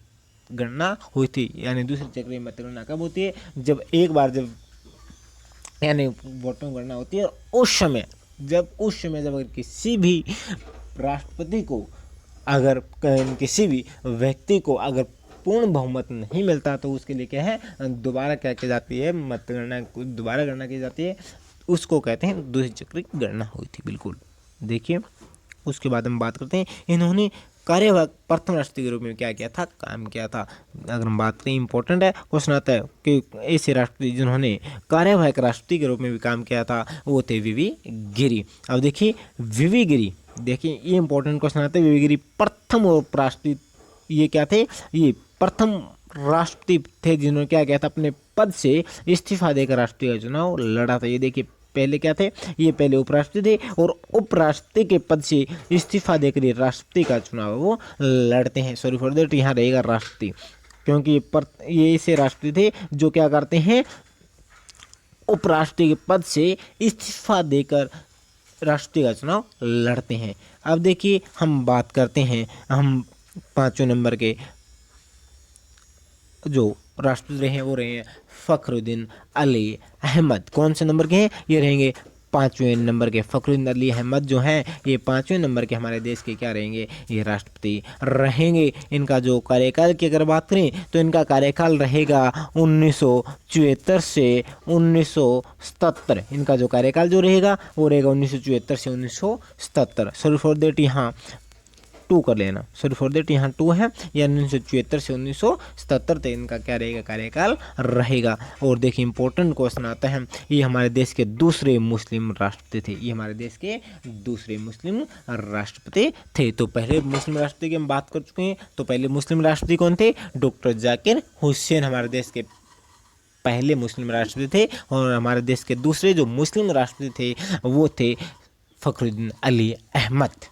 गणना हुई थी। यानी दूसरे चक्र की मतगणना कब होती है, जब एक बार जब यानी वोटों की गणना होती है, उस समय जब अगर किसी भी राष्ट्रपति को अगर किसी भी व्यक्ति को अगर पूर्ण बहुमत नहीं मिलता तो उसके लिए क्या है, दोबारा क्या की जाती है, मतगणना दोबारा गणना की जाती है। उसको कहते हैं दूसरे चक्र की गणना हुई थी। बिल्कुल देखिए उसके बाद हम बात करते हैं इन्होंने कार्यवाहक प्रथम राष्ट्रपति के रूप में क्या किया था, काम किया था। अगर हम बात करें इंपॉर्टेंट है, क्वेश्चन आता है कि ऐसे राष्ट्रपति जिन्होंने कार्यवाहक राष्ट्रपति के रूप में भी काम किया था वो थे वीवी गिरी। अब देखिए वीवी गिरी, देखिए ये इंपॉर्टेंट क्वेश्चन आता है। वीवी गिरी प्रथम राष्ट्रपति, ये क्या थे, ये प्रथम राष्ट्रपति थे जिन्होंने क्या किया था, अपने पद से इस्तीफा देकर राष्ट्रपति का चुनाव लड़ा था। ये देखिए पहले क्या थे, ये पहले उपराष्ट्रपति थे और उपराष्ट्रपति के पद से इस्तीफा देकर ये राष्ट्रपति का चुनाव वो लड़ते हैं। सॉरी फॉर दैट, यहाँ रहेगा राष्ट्रपति, क्योंकि ये ऐसे राष्ट्रपति थे जो क्या करते हैं, उपराष्ट्रपति के पद से इस्तीफा देकर राष्ट्रपति का चुनाव लड़ते हैं। अब देखिए हम बात करते हैं, हम 5वें नंबर के जो राष्ट्रपति रहे हैं वो रहे हैं फखरुद्दीन अली अहमद। कौन से नंबर के हैं, ये रहेंगे 5वें नंबर के। फखरुद्दीन अली अहमद जो हैं ये 5वें नंबर के हमारे देश के क्या रहेंगे, ये राष्ट्रपति रहेंगे। इनका जो कार्यकाल की अगर बात करें तो इनका कार्यकाल रहेगा 1974 से 1977। इनका जो कार्यकाल जो रहेगा वो रहेगा 1974 से 1977। सॉरी फॉर देट यहाँ 2 कर लेना, सॉरी फॉर देट यहाँ 2 है, या 1974 से 1977 तक इनका क्या रहेगा, कार्यकाल रहेगा। और देखिए इंपॉर्टेंट क्वेश्चन आता है, ये हमारे देश के दूसरे मुस्लिम राष्ट्रपति थे। ये हमारे देश के दूसरे मुस्लिम राष्ट्रपति थे। तो पहले मुस्लिम राष्ट्रपति की हम बात कर चुके हैं। तो पहले मुस्लिम राष्ट्रपति कौन थे, डॉक्टर जाकिर हुसैन हमारे देश के पहले मुस्लिम राष्ट्रपति थे। और हमारे देश के दूसरे जो मुस्लिम राष्ट्रपति थे वो थे फखरुद्दीन अली अहमद।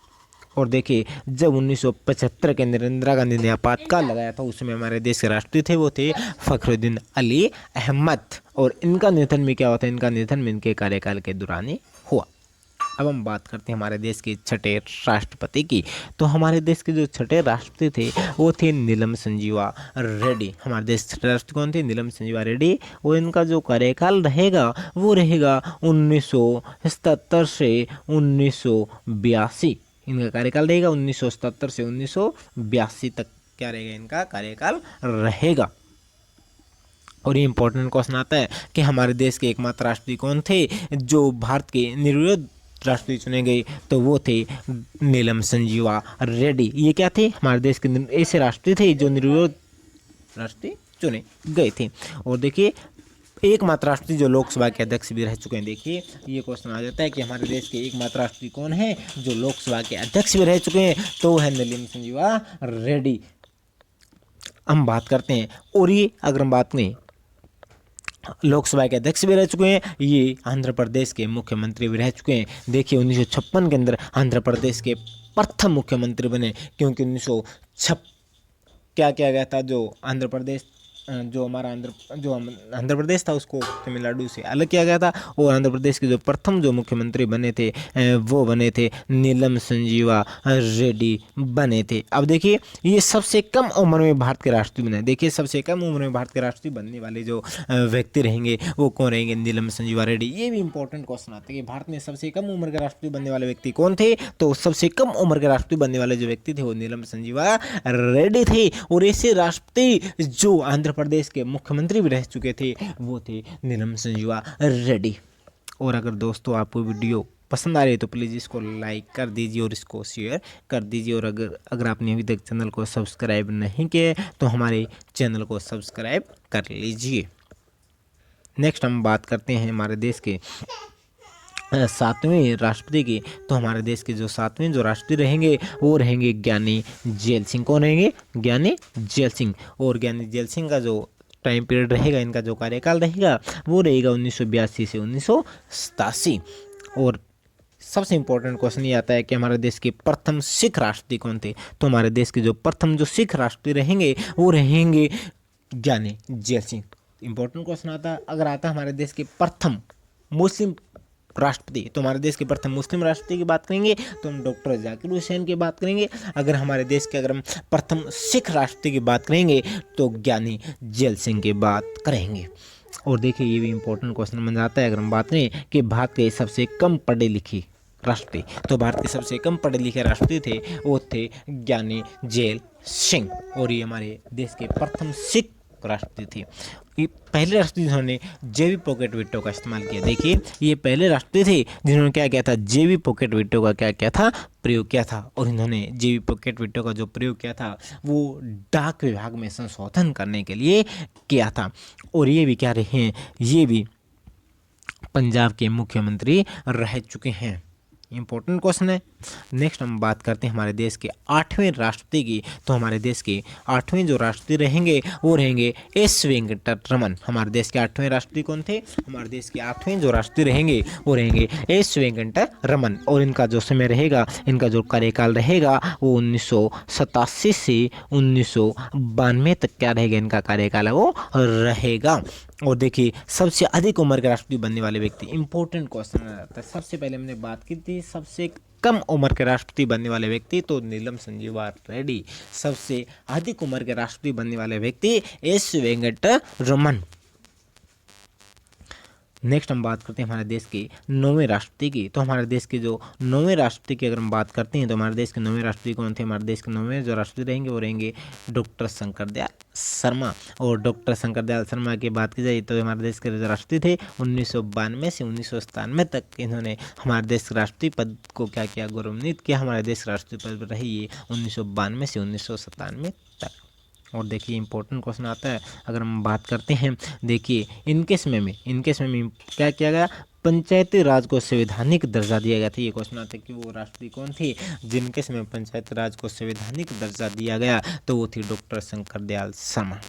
और देखिए जब 1975 के अंदर इंदिरा गांधी ने आपातकाल लगाया था उसमें हमारे देश के राष्ट्रपति थे वो थे फखरुद्दीन अली अहमद। और इनका निधन में क्या होता है, इनका निधन में इनके कार्यकाल के दौरान ही हुआ। अब हम बात करते हैं हमारे देश के छठे राष्ट्रपति की। तो हमारे देश के जो छठे राष्ट्रपति थे वो थे नीलम संजीवा रेड्डी। हमारे देश छठे राष्ट्रपति कौन थे, नीलम संजीवा रेड्डी। और इनका जो कार्यकाल रहेगा वो रहेगा 1977 से 1982। इनका कार्यकाल रहेगा 1977 से 1982 तक क्या रहेगा, इनका कार्यकाल रहेगा। और ये इंपॉर्टेंट क्वेश्चन आता है कि हमारे देश के एकमात्र राष्ट्रपति कौन थे जो भारत के निर्विरोध राष्ट्रपति चुने गए, तो वो थे नीलम संजीवा रेड्डी। ये क्या थे, हमारे देश के ऐसे राष्ट्रपति थे जो निर्विरोध राष्ट्रपति चुने गए थे। और देखिए एकमात्र राष्ट्रपति जो लोकसभा के अध्यक्ष भी रह चुके हैं। देखिए ये क्वेश्चन आ जाता है कि हमारे देश के एकमात्र राष्ट्रपति कौन है जो लोकसभा के अध्यक्ष भी रह चुके हैं, तो है नीलम संजीवा रेड्डी। हम बात करते हैं, और ये अगर हम बात करें लोकसभा के अध्यक्ष भी रह चुके हैं, ये आंध्र प्रदेश के मुख्यमंत्री भी रह चुके हैं। देखिए 1956 के अंदर आंध्र प्रदेश के प्रथम मुख्यमंत्री बने, क्योंकि 1956 क्या किया गया था, जो आंध्र प्रदेश जो हमारा आंध्र प्रदेश था उसको तमिलनाडु से अलग किया गया था। और आंध्र प्रदेश के जो प्रथम जो मुख्यमंत्री बने थे वो बने थे नीलम संजीवा रेड्डी बने थे। अब देखिए ये सबसे कम उम्र में भारत के राष्ट्रपति बने। देखिए सबसे कम उम्र में भारत के राष्ट्रपति बनने वाले जो व्यक्ति रहेंगे वो कौन रहेंगे, नीलम संजीवा रेड्डी। ये भी इंपॉर्टेंट क्वेश्चन आता है कि भारत में सबसे कम उम्र के राष्ट्रपति बनने वाले व्यक्ति कौन थे, तो सबसे कम उम्र के राष्ट्रपति बनने वाले जो व्यक्ति थे वो नीलम संजीवा रेड्डी थे। और ऐसे राष्ट्रपति जो आंध्र प्रदेश के मुख्यमंत्री भी रह चुके थे वो थे नीलम संजीवा रेड्डी। और अगर दोस्तों आपको वीडियो पसंद आ रही है तो प्लीज़ इसको लाइक कर दीजिए और इसको शेयर कर दीजिए। और अगर आपने अभी तक चैनल को सब्सक्राइब नहीं किया तो हमारे चैनल को सब्सक्राइब कर लीजिए। नेक्स्ट हम बात करते हैं हमारे देश के सातवें राष्ट्रपति की। तो हमारे देश के जो सातवें जो राष्ट्रपति रहेंगे वो रहेंगे ज्ञानी जैल सिंह। कौन रहेंगे, ज्ञानी जैल सिंह। और ज्ञानी जैल सिंह का जो टाइम पीरियड रहेगा, इनका जो कार्यकाल रहेगा वो रहेगा 1982 से 1987। और सबसे इंपॉर्टेंट क्वेश्चन ये आता है कि हमारे देश के प्रथम सिख राष्ट्रपति कौन थे। तो हमारे देश के जो प्रथम जो सिख राष्ट्रपति रहेंगे वो रहेंगे ज्ञानी जैल सिंह। इंपॉर्टेंट क्वेश्चन आता अगर आता हमारे देश के प्रथम मुस्लिम राष्ट्रपति, तो हमारे देश के प्रथम मुस्लिम राष्ट्रपति की बात करेंगे तो हम डॉक्टर जाकिर हुसैन की बात करेंगे। अगर हमारे देश के अगर हम प्रथम सिख राष्ट्रपति की बात करेंगे तो ज्ञानी जैल सिंह की बात करेंगे। और देखिए ये भी इंपॉर्टेंट क्वेश्चन बन जाता है अगर हम बात करें कि भारत के सबसे कम पढ़े लिखे राष्ट्रपति, तो भारत के सबसे कम पढ़े लिखे राष्ट्रपति थे वो थे ज्ञानी जैल सिंह। और ये हमारे देश के प्रथम सिख राष्ट्रपति थे। ये पहले राष्ट्रपति जिन्होंने जेबी पॉकेट वीटो का इस्तेमाल किया। देखिए ये पहले राष्ट्रपति थे जिन्होंने क्या किया था, जेबी पॉकेट वीटो का क्या किया था, प्रयोग किया था। और इन्होंने जेबी पॉकेट वीटो का जो प्रयोग किया था वो डाक विभाग में संशोधन करने के लिए किया था। और ये भी क्या रहे हैं, ये भी पंजाब के मुख्यमंत्री रह चुके हैं। इंपॉर्टेंट क्वेश्चन है। नेक्स्ट हम बात करते हैं हमारे देश के आठवें राष्ट्रपति की। तो हमारे देश के आठवें जो राष्ट्रपति रहेंगे वो रहेंगे एस वेंकट रमन। हमारे देश के आठवें राष्ट्रपति कौन थे, हमारे देश के आठवें जो राष्ट्रपति रहेंगे वो रहेंगे एस वेंकट रमन। और इनका जो समय रहेगा, इनका जो कार्यकाल रहेगा वो 1987 से 1992 तक क्या रहेगा, इनका कार्यकाल है वो रहेगा। और देखिए सबसे अधिक उम्र के राष्ट्रपति बनने वाले व्यक्ति, इंपॉर्टेंट क्वेश्चन आता है। सबसे पहले हमने बात की थी सबसे कम उम्र के राष्ट्रपति बनने वाले व्यक्ति, तो नीलम संजीवा रेड्डी। सबसे अधिक उम्र के राष्ट्रपति बनने वाले व्यक्ति एस वेंकट रमन। नेक्स्ट हम बात करते हैं हमारे देश के नौवें राष्ट्रपति की। तो हमारे देश के जो नौवें राष्ट्रपति की अगर हम बात करते हैं तो हमारे देश के नौवें राष्ट्रपति कौन थे, हमारे देश के नौवें जो राष्ट्रपति रहेंगे वो रहेंगे डॉक्टर शंकर दयाल शर्मा। और डॉक्टर शंकर दयाल शर्मा की बात की जाए तो हमारे देश के जो राष्ट्रपति थे 1992 से 1997 तक इन्होंने हमारे देश के राष्ट्रपति पद को क्या किया, गौरवान्वित किया। हमारे देश के राष्ट्रपति पद पर रही ये 1992 से 1997 तक। और देखिए इंपॉर्टेंट क्वेश्चन आता है अगर हम बात करते हैं, देखिए इनके समय में क्या किया गया, पंचायती राज को संवैधानिक दर्जा दिया गया था। ये क्वेश्चन आता है कि वो राष्ट्रपति कौन थे जिनके समय पंचायती राज को संवैधानिक दर्जा दिया गया, तो वो थी डॉक्टर शंकर दयाल शर्मा।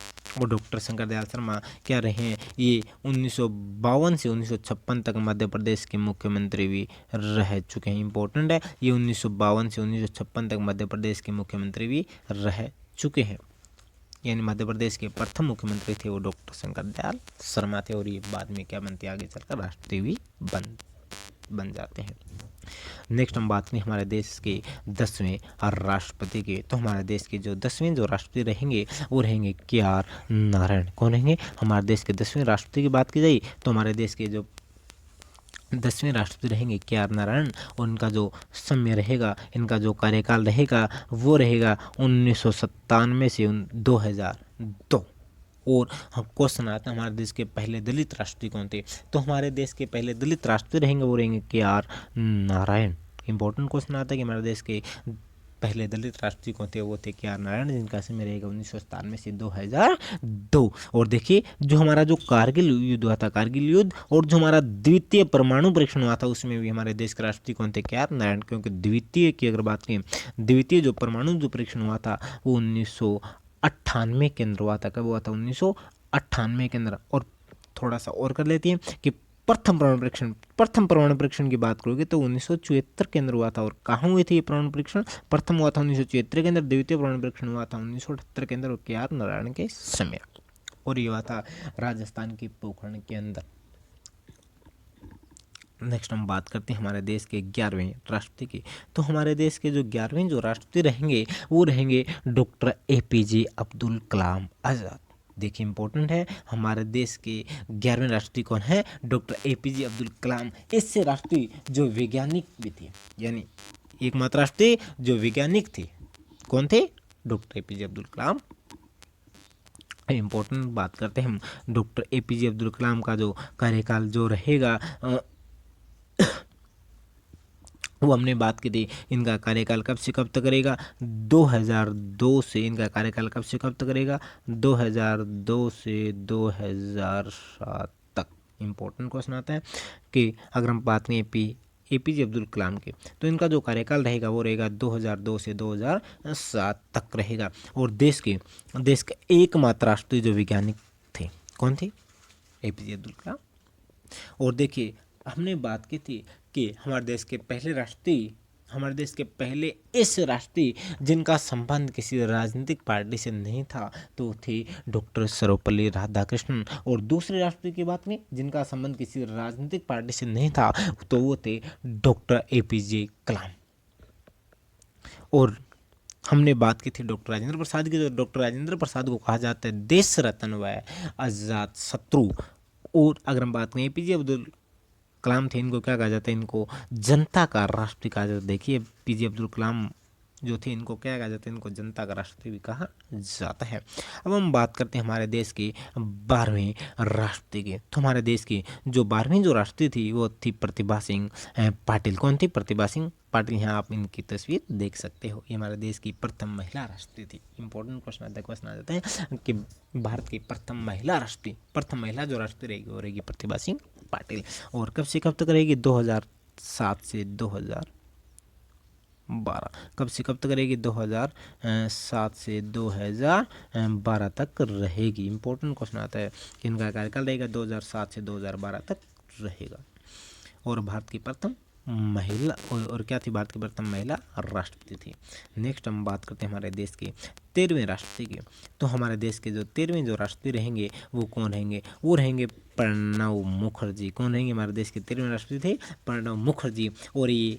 और डॉक्टर शंकर दयाल शर्मा क्या रहे हैं, ये 1952 से 1956 तक मध्य प्रदेश के मुख्यमंत्री भी रह चुके हैं। इंपॉर्टेंट है, ये 1952 से 1956 तक मध्य प्रदेश के मुख्यमंत्री भी रह चुके हैं। यानी मध्य प्रदेश के प्रथम मुख्यमंत्री थे वो डॉक्टर शंकर दयाल शर्मा थे। और ये बाद में क्या बनते हैं, आगे चलकर राष्ट्रपति भी बन जाते हैं। नेक्स्ट हम बात करें हमारे देश के 10वें राष्ट्रपति के। तो हमारे देश के जो 10वें जो राष्ट्रपति रहेंगे वो रहेंगे KR नारायण। कौन रहेंगे, हमारे देश के 10वें राष्ट्रपति की बात की जाए तो हमारे देश के जो 10वें राष्ट्रपति रहेंगे KR नारायण। और इनका जो समय रहेगा, इनका जो कार्यकाल रहेगा वो रहेगा 1997 से 2002। और क्वेश्चन आता है हमारे देश के पहले दलित राष्ट्रपति कौन थे, तो हमारे देश के पहले दलित राष्ट्रपति रहेंगे वो रहेंगे KR नारायण। इंपॉर्टेंट क्वेश्चन आता है कि हमारे देश के पहले दलित राष्ट्रपति कौन थे, वो थे KR नारायण, जिनका समय रहेगा 1997 से 2002। और देखिए जो हमारा जो कारगिल युद्ध हुआ था, कारगिल युद्ध, और जो हमारा द्वितीय परमाणु परीक्षण हुआ था उसमें भी हमारे देश के राष्ट्रपति कौन थे, KR नारायण। क्योंकि द्वितीय की अगर बात करें, द्वितीय जो परमाणु जो परीक्षण हुआ था वो 1998 के अंदर हुआ था। कब हुआ था, 1998 के अंदर। और थोड़ा सा और कर लेते हैं कि प्रथम परमाणु परीक्षण की बात करोगे तो 1974 के अंदर हुआ था। और कहाँ हुए थे ये परमाणु परीक्षण, प्रथम हुआ था 1974 के अंदर, द्वितीय परमाणु परीक्षण हुआ था 1978 के अंदर और KR नारायण के समय। और ये हुआ था राजस्थान के पोखरण के अंदर। नेक्स्ट हम बात करते हैं हमारे देश के 11वें राष्ट्रपति की। तो हमारे देश के जो 11वें जो राष्ट्रपति रहेंगे वो रहेंगे डॉक्टर APJ अब्दुल कलाम आज़ाद। देखिए इंपॉर्टेंट है, हमारे देश के 11वें राष्ट्रपति कौन है? Doctor APJ Abdul Kalam. इससे राष्ट्रपति जो वैज्ञानिक भी थे, यानी एकमात्र राष्ट्रपति जो वैज्ञानिक थे, कौन थे? Doctor APJ Abdul Kalam. Important बात करते हैं हम डॉक्टर APJ अब्दुल कलाम का जो कार्यकाल जो रहेगा, वो हमने बात की थी, इनका कार्यकाल कब से कब तक रहेगा? 2002 से। इनका कार्यकाल कब से कब तक रहेगा? 2002 से 2007 तक। इम्पोर्टेंट क्वेश्चन आता है कि अगर हम बात करें APJ अब्दुल कलाम के, तो इनका जो कार्यकाल रहेगा वो रहेगा 2002 से 2007 तक रहेगा। और देश का एकमात्र राष्ट्रीय जो वैज्ञानिक थे, कौन थे? APJ अब्दुल कलाम। और देखिए हमने बात की थी कि हमारे देश के पहले इस राष्ट्रपति जिनका संबंध किसी राजनीतिक पार्टी से नहीं था, तो थे डॉक्टर सर्वपल्ली राधाकृष्णन। और दूसरे राष्ट्रपति की बात में जिनका संबंध किसी राजनीतिक पार्टी से नहीं था, तो वो थे डॉक्टर APJ कलाम। और हमने बात की थी डॉक्टर राजेंद्र प्रसाद की। जो डॉक्टर राजेंद्र प्रसाद को कहा जाता है देश रत्न व अजात शत्रु। और अगर हम बात करें APJ अब्दुल कलाम थे, इनको क्या कहा जाता है? इनको जनता का राष्ट्रपति कहा जाता है। देखिए APJ अब्दुल कलाम जो थे, इनको क्या कहा जाता है? इनको जनता का राष्ट्रपति भी कहा जाता है। अब हम बात करते हैं हमारे देश के 12वें राष्ट्रपति की। तो हमारे देश की जो 12वीं जो राष्ट्रपति थी वो थी प्रतिभा सिंह पाटिल। कौन थी? प्रतिभा सिंह पाटिल। यहाँ आप इनकी तस्वीर देख सकते हो। ये हमारे देश की प्रथम महिला राष्ट्रपति थी। इंपॉर्टेंट क्वेश्चन आ जाता है कि भारत की प्रथम महिला जो राष्ट्रपति रहेगी वो रहेगी प्रतिभा सिंह पाटिल। और कब से कब तक रहेगी? 2007 से 2012। कब से कब तक रहेगी? 2007 से 2012 तक रहेगी। इंपॉर्टेंट क्वेश्चन आता है कि इनका कार्यकाल रहेगा 2007 से 2012 तक रहेगा। और भारत की प्रथम महिला और क्या थी? भारत की प्रथम महिला राष्ट्रपति थी। नेक्स्ट हम बात करते हैं हमारे देश के 13वें राष्ट्रपति की। तो हमारे देश के जो 13वें जो राष्ट्रपति रहेंगे वो कौन रहेंगे? वो रहेंगे प्रणब मुखर्जी। कौन रहेंगे? हमारे देश के 13वें राष्ट्रपति थे प्रणब मुखर्जी। और ये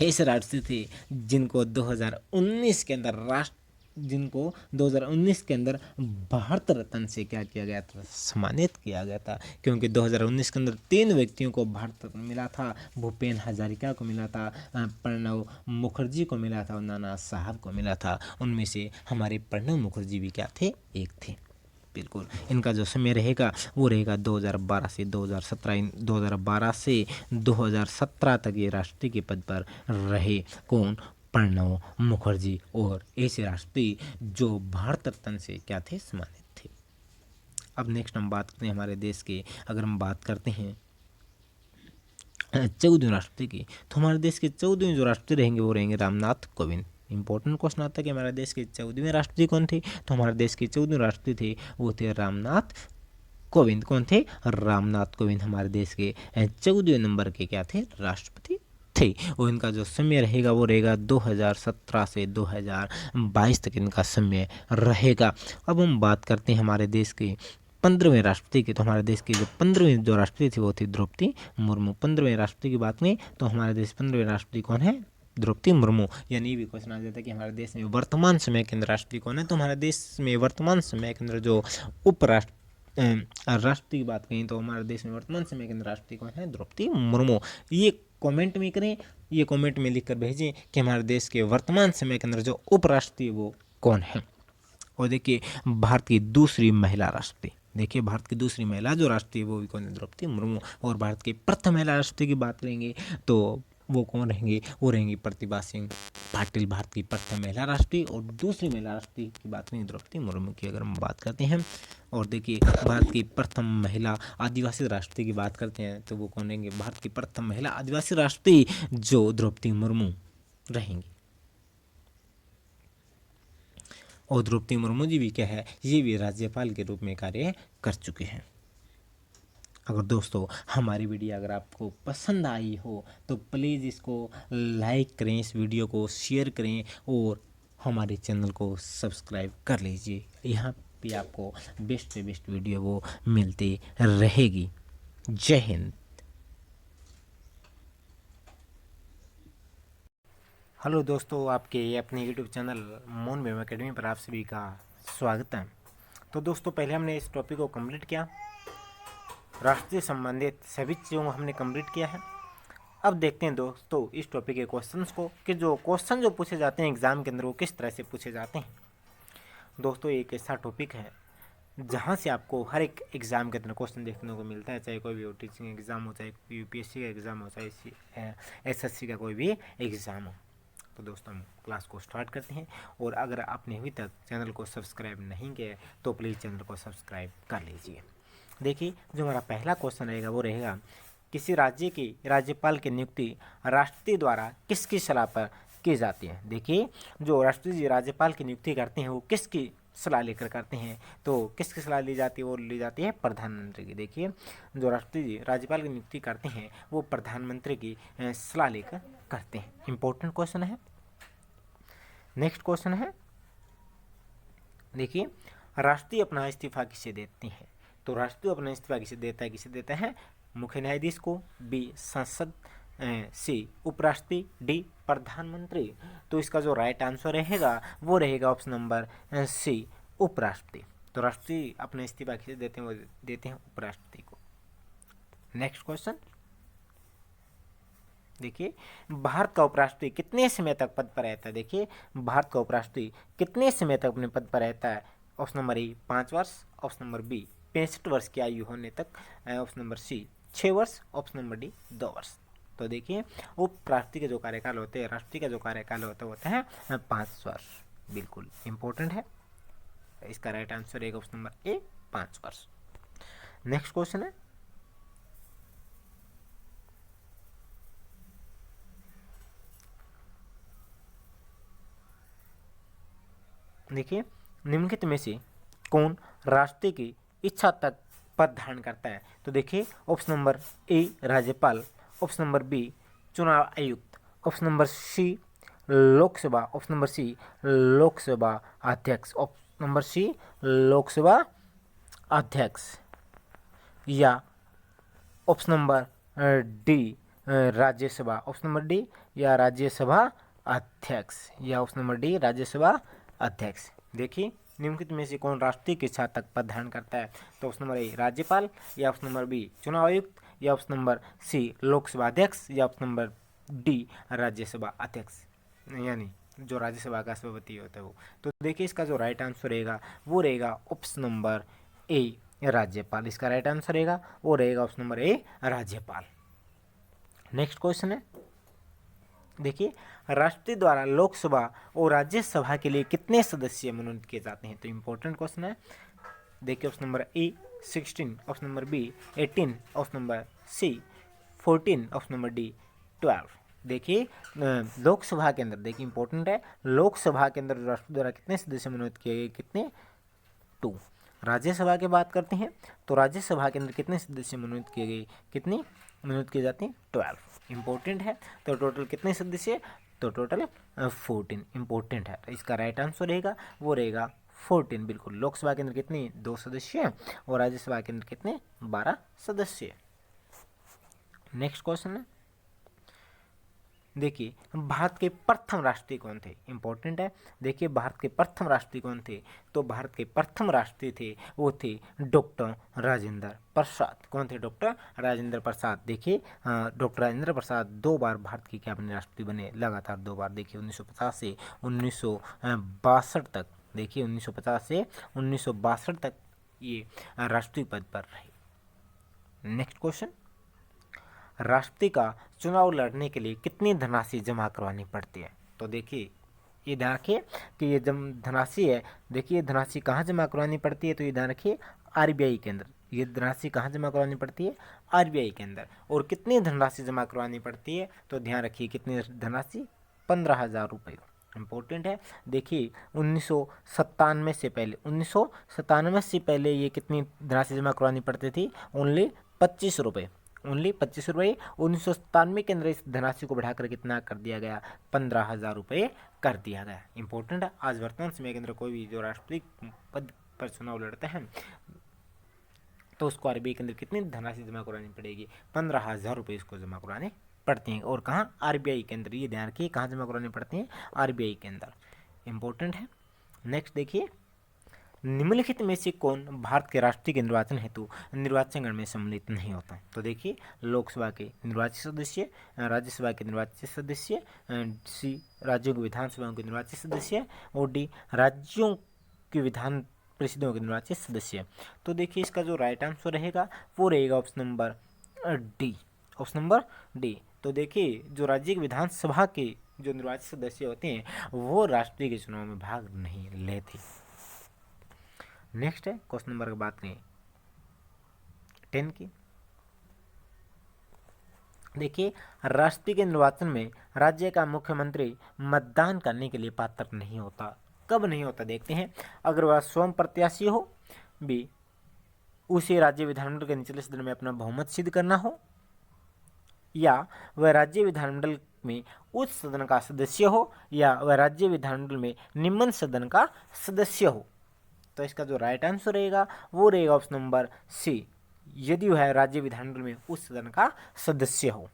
ऐसे राष्ट्रपति थे जिनको 2019 के अंदर भारत रत्न से क्या किया गया था? सम्मानित किया गया था। क्योंकि 2019 के अंदर 3 व्यक्तियों को भारत रत्न मिला था। भूपेन हजारिका को मिला था, प्रणब मुखर्जी को मिला था और नाना साहब को मिला था। उनमें से हमारे प्रणब मुखर्जी भी क्या थे? एक थे। बिल्कुल। इनका जो समय रहेगा वो रहेगा 2012 से 2017। 2012 से 2017 तक ये राष्ट्रपति के पद पर रहे। कौन? प्रणब मुखर्जी। और ऐसे राष्ट्रपति जो भारत रत्न से क्या थे? सम्मानित थे। अब नेक्स्ट हम बात करते हैं हमारे देश के, अगर हम बात करते हैं 14वें राष्ट्रपति की। तो हमारे देश के 14वें जो राष्ट्रपति रहेंगे वो रहेंगे रामनाथ कोविंद। इंपॉर्टेंट क्वेश्चन आता है कि हमारे देश के 14वें राष्ट्रपति कौन थे? तो हमारे देश के 14वें राष्ट्रपति थे वो थे रामनाथ कोविंद। कौन थे? रामनाथ कोविंद हमारे देश के 14वें नंबर के क्या थे? राष्ट्रपति थे। और इनका जो समय रहेगा वो रहेगा 2017 से 2022 तक इनका समय रहेगा। अब हम बात करते हैं हमारे देश के 15वें राष्ट्रपति की। तो हमारे देश की जो 15वीं जो राष्ट्रपति थी वो थी द्रौपदी मुर्मू। 15वें राष्ट्रपति की बात नहीं, तो हमारे देश 15वें राष्ट्रपति कौन है? द्रौपदी मुर्मू। यानी ये भी क्वेश्चन आ जाता है कि हमारे देश में वर्तमान समय के अंदर राष्ट्रपति कौन है? तो हमारे देश में वर्तमान समय के अंदर जो राष्ट्रपति की बात करें तो हमारे देश में वर्तमान समय के अंदर राष्ट्रपति कौन है? द्रौपदी मुर्मू। ये कमेंट में करें, ये कमेंट में लिखकर भेजें कि हमारे देश के वर्तमान समय के अंदर जो उपराष्ट्रपति वो कौन है। और देखिए भारत की दूसरी महिला राष्ट्रपति, देखिए भारत की दूसरी महिला जो राष्ट्रपति वो भी कौन है? द्रौपदी मुर्मू। और भारत की प्रथम महिला राष्ट्रपति की बात करेंगे तो वो कौन रहेंगे? वो रहेंगी प्रतिभा सिंह पाटिल, भारत की प्रथम महिला राष्ट्रपति। और दूसरी महिला राष्ट्रपति की बात करेंगे द्रौपदी मुर्मू की अगर हम बात करते हैं। और देखिए भारत की प्रथम महिला आदिवासी राष्ट्रपति की बात करते हैं तो वो कौन रहेंगे? भारत की प्रथम महिला आदिवासी राष्ट्रपति जो द्रौपदी मुर्मू रहेंगी। और द्रौपदी मुर्मू जी भी क्या है? ये भी राज्यपाल के रूप में कार्य कर चुके हैं। अगर दोस्तों हमारी वीडियो अगर आपको पसंद आई हो तो प्लीज़ इसको लाइक करें, इस वीडियो को शेयर करें और हमारे चैनल को सब्सक्राइब कर लीजिए। यहाँ भी आपको बेस्ट से बेस्ट वीडियो वो मिलती रहेगी। जय हिंद। हेलो दोस्तों, आपके अपने यूट्यूब चैनल मोन बेम अकेडमी पर आप सभी का स्वागत है। तो दोस्तों, पहले हमने इस टॉपिक को कंप्लीट किया, राष्ट्रीय संबंधित सभी चीज़ों को हमने कंप्लीट किया है। अब देखते हैं दोस्तों इस टॉपिक के क्वेश्चंस को, कि जो क्वेश्चन जो पूछे जाते हैं एग्जाम के अंदर वो किस तरह से पूछे जाते हैं। दोस्तों, एक ऐसा टॉपिक है जहाँ से आपको हर एक एग्ज़ाम के अंदर क्वेश्चन देखने को मिलता है, चाहे कोई भी हो, टीचिंग एग्ज़ाम हो, चाहे यूपीएससी का एग्ज़ाम हो, चाहे एसएससी का कोई भी एग्ज़ाम हो। तो दोस्तों, हम क्लास को स्टार्ट करते हैं। और अगर आपने अभी तक चैनल को सब्सक्राइब नहीं किया है तो प्लीज़ चैनल को सब्सक्राइब कर लीजिए। देखिए, जो हमारा पहला क्वेश्चन रहेगा वो रहेगा, किसी राज्य की राज्यपाल की नियुक्ति राष्ट्रपति द्वारा किसकी सलाह पर की जाती है। देखिए, जो राष्ट्रपति जी राज्यपाल की नियुक्ति करते हैं वो किसकी सलाह लेकर करते हैं, तो किसकी सलाह ली जाती है, वो ली जाती है प्रधानमंत्री की। देखिए, जो राष्ट्रपति जी राज्यपाल की नियुक्ति करते हैं वो प्रधानमंत्री की सलाह लेकर करते हैं। इंपॉर्टेंट क्वेश्चन है। नेक्स्ट क्वेश्चन है, देखिए, राष्ट्रपति अपना इस्तीफा किसे देते हैं। तो राष्ट्रपति अपना इस्तीफा किसे देता है, मुख्य न्यायाधीश को, बी संसद, सी उपराष्ट्रपति, डी प्रधानमंत्री। तो इसका जो राइट आंसर रहेगा वो रहेगा ऑप्शन नंबर सी उपराष्ट्रपति। तो राष्ट्रपति अपना इस्तीफा किसे देते हैं, वो देते हैं उपराष्ट्रपति को। नेक्स्ट क्वेश्चन, देखिए, भारत का उपराष्ट्रपति कितने समय तक पद पर रहता है। देखिए, भारत का उपराष्ट्रपति कितने समय तक अपने पद पर रहता है। ऑप्शन नंबर ए 5 वर्ष, ऑप्शन नंबर बी 65 वर्ष की आयु होने तक, ऑप्शन नंबर सी 6 वर्ष, ऑप्शन नंबर डी 2 वर्ष। तो देखिए, उपराष्ट्रपति के जो कार्यकाल होते हैं, राष्ट्रपति का जो कार्यकाल होता है 5 वर्ष। बिल्कुल इंपॉर्टेंट है। इसका राइट आंसर रहेगा ऑप्शन नंबर ए 5 वर्ष। नेक्स्ट क्वेश्चन है, देखिए, निम्नलिखित में से कौन राष्ट्रपति की इच्छा तक पद धारण करता है। तो देखिए, ऑप्शन नंबर ए राज्यपाल, ऑप्शन नंबर बी चुनाव आयुक्त, option number C Lok Sabha, option number C Lok Sabha अध्यक्ष, ऑप्शन नंबर सी लोकसभा अध्यक्ष, या option number D Rajya Sabha, option number D या राज्यसभा अध्यक्ष, या ऑप्शन नंबर डी राज्यसभा अध्यक्ष। देखिए, निम्नलिखित में से कौन राष्ट्रपति की इच्छा तक पद धारण करता है। तो ऑप्शन नंबर ए राज्यपाल, या ऑप्शन नंबर बी चुनाव आयुक्त, या ऑप्शन नंबर सी लोकसभा अध्यक्ष, या ऑप्शन नंबर डी राज्यसभा अध्यक्ष, यानी जो राज्यसभा का सभापति होता है वो। तो देखिए, इसका जो राइट आंसर रहेगा वो रहेगा ऑप्शन नंबर ए राज्यपाल। इसका राइट आंसर रहेगा वो रहेगा ऑप्शन नंबर ए राज्यपाल। नेक्स्ट क्वेश्चन है, देखिए, राष्ट्रपति द्वारा लोकसभा और राज्यसभा के लिए कितने सदस्य मनोनीत किए जाते हैं। तो इंपॉर्टेंट क्वेश्चन है। देखिए, option number A 16, option number B 18, option number C 14, option number D 12। देखिए, लोकसभा के अंदर, देखिए इंपॉर्टेंट है, लोकसभा के अंदर राष्ट्रपति द्वारा कितने सदस्य मनोनीत किए गए, कितने 2। राज्यसभा की बात करते हैं तो राज्यसभा के अंदर कितने सदस्य मनोनीत किए गए, कितनी मनोनीत किए जाते हैं 12। इंपॉर्टेंट है। तो टोटल कितने सदस्य, तो टोटल 14 इंपॉर्टेंट है। इसका राइट आंसर रहेगा वो रहेगा 14। बिल्कुल, लोकसभा के अंदर कितने 2 सदस्य और राज्यसभा के अंदर कितने 12 सदस्य। नेक्स्ट क्वेश्चन है, देखिए, भारत के प्रथम राष्ट्रपति कौन थे। इंपॉर्टेंट है। देखिए, भारत के प्रथम राष्ट्रपति कौन थे, तो भारत के प्रथम राष्ट्रपति थे वो थे डॉक्टर राजेंद्र प्रसाद। कौन थे, डॉक्टर राजेंद्र प्रसाद। देखिए, डॉक्टर राजेंद्र प्रसाद 2 बार भारत के क्या बने, राष्ट्रपति बने, लगातार 2 बार। देखिए, 1950 से 1962 तक, देखिए 1950 से 1962 तक ये राष्ट्रपति पद पर रहे। नेक्स्ट क्वेश्चन, राष्ट्रपति का चुनाव लड़ने के लिए कितनी धनराशि जमा करवानी पड़ती है। तो देखिए, ये ध्यान रखिए कि ये जब धनराशि है, देखिए धनराशि कहाँ जमा करवानी पड़ती है, तो ये ध्यान रखिए आरबीआई के अंदर। ये धनराशि कहाँ जमा करवानी पड़ती है, आरबीआई के अंदर। और कितनी धनराशि जमा करवानी पड़ती है, तो ध्यान रखिए कितनी धनराशि, 15,000 रुपये। इम्पोर्टेंट है। देखिए, 1997 से पहले, 1997 से पहले ये कितनी धनराशि जमा करवानी पड़ती थी, ओनली 25 रुपये, ओनली 25 रुपये। 1997 के अंदर इस धनराशि को बढ़ाकर कितना कर दिया गया, 15,000 रुपये कर दिया गया। इंपॉर्टेंट है। आज वर्तमान समय के अंदर कोई भी जो राष्ट्रपति पद पर चुनाव लड़ता है तो उसको आरबीआई के अंदर कितनी धनराशि जमा करानी पड़ेगी? 15,000 रुपये इसको जमा कराने पड़ते हैं। और कहाँ? आरबीआई के अंदर। ये ध्यान रखिए, कहाँ जमा कराने पड़ते हैं? आरबीआई के अंदर। इंपॉर्टेंट है। नेक्स्ट देखिए, निम्नलिखित में से कौन भारत के राष्ट्रीय निर्वाचन हेतु निर्वाचन गण में सम्मिलित नहीं होता? तो देखिए, लोकसभा के निर्वाचित सदस्य, राज्यसभा के निर्वाचित सदस्य, सी राज्यों की विधानसभाओं के निर्वाचित सदस्य, और डी राज्यों की विधान परिषदों के निर्वाचित सदस्य। तो देखिए, इसका जो राइट आंसर रहेगा वो रहेगा option number D. Option number D. तो देखिए, जो राज्य की विधानसभा के जो निर्वाचित सदस्य होते हैं वो राष्ट्रीय के चुनाव में भाग नहीं लेते। नेक्स्ट है क्वेश्चन नंबर की बात करें 10 की। देखिए, राष्ट्रीय के निर्वाचन में राज्य का मुख्यमंत्री मतदान करने के लिए पात्र नहीं होता। कब नहीं होता देखते हैं। अगर वह स्वयं प्रत्याशी हो, बी उसे राज्य विधानमंडल के निचले सदन में अपना बहुमत सिद्ध करना हो, या वह राज्य विधानमंडल में उच्च सदन का सदस्य हो, या वह राज्य विधानमंडल में निम्न सदन का सदस्य हो। तो इसका जो राइट आंसर रहेगा वो रहेगा ऑप्शन नंबर सी, यदि वह राज्य विधानमंडल में उस सदन का सदस्य हो।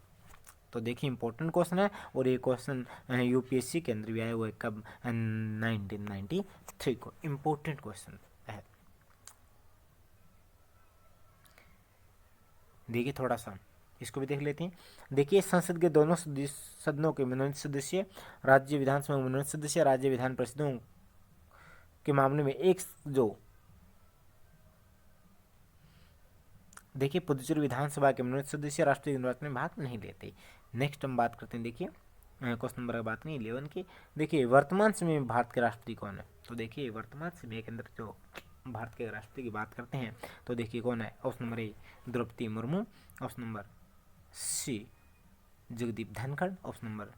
तो देखिए, इंपॉर्टेंट क्वेश्चन है, और ये क्वेश्चन यूपीएससी के अंदर भी आया हुआ है। कब? 1993 को। इंपॉर्टेंट क्वेश्चन है। देखिए, थोड़ा सा इसको भी देख लेते हैं। देखिए, संसद के दोनों सदनों के मनोनीत सदस्य, राज्य विधानसभा के मनोनीत सदस्य, राज्य विधान परिषदों के मामले में एक जो देखिए, पुदुचेरी विधानसभा के मनोनीत सदस्य राष्ट्रीय निर्वाचन में भाग नहीं लेते। नेक्स्ट हम बात करते हैं, देखिए क्वेश्चन नंबर की बात नहीं 11 की। देखिए, वर्तमान समय में भारत के राष्ट्रपति कौन है? तो देखिए, वर्तमान समय के अंदर जो भारत के राष्ट्रपति की बात करते हैं तो देखिए कौन है। Option number A Droupadi Murmu, option number C Jagdeep Dhankhar, option number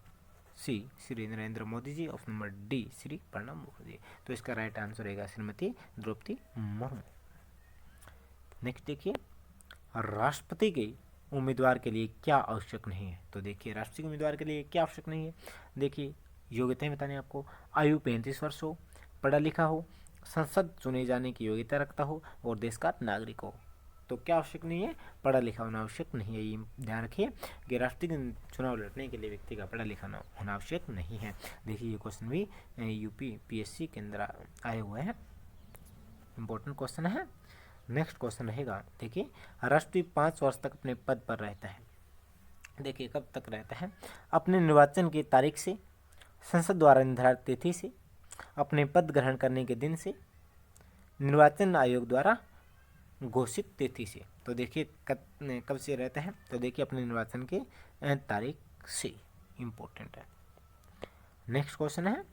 C Shri Narendra Modi ji, option number D Shri Pranab Mukherjee. तो इसका राइट आंसर रहेगा श्रीमती द्रौपदी मुर्मू। नेक्स्ट देखिए, राष्ट्रपति के उम्मीदवार के लिए क्या आवश्यक नहीं है? तो देखिए, राष्ट्रपति उम्मीदवार के लिए क्या आवश्यक नहीं है। देखिए, योग्यताएं बताने आपको। आयु 35 वर्ष हो, पढ़ा लिखा हो, संसद चुने जाने की योग्यता रखता हो, और देश का नागरिक हो। तो क्या आवश्यक नहीं है? पढ़ा लिखा होना आवश्यक नहीं है। ये ध्यान रखिए कि राष्ट्रीय चुनाव लड़ने के लिए व्यक्ति का पढ़ा लिखा होना आवश्यक नहीं है। देखिए, ये क्वेश्चन भी यूपीएससी के अंदर आए हुए हैं। इंपॉर्टेंट क्वेश्चन है। नेक्स्ट क्वेश्चन रहेगा, देखिए, राष्ट्रपति 5 वर्ष तक अपने पद पर रहता है। देखिए, कब तक रहता है? अपने निर्वाचन की तारीख से, संसद द्वारा निर्धारित तिथि से, अपने पद ग्रहण करने के दिन से, निर्वाचन आयोग द्वारा घोषित तिथि से। तो देखिए, कब से रहता है? तो देखिए, अपने निर्वाचन के तारीख से। इम्पोर्टेंट है। नेक्स्ट क्वेश्चन है,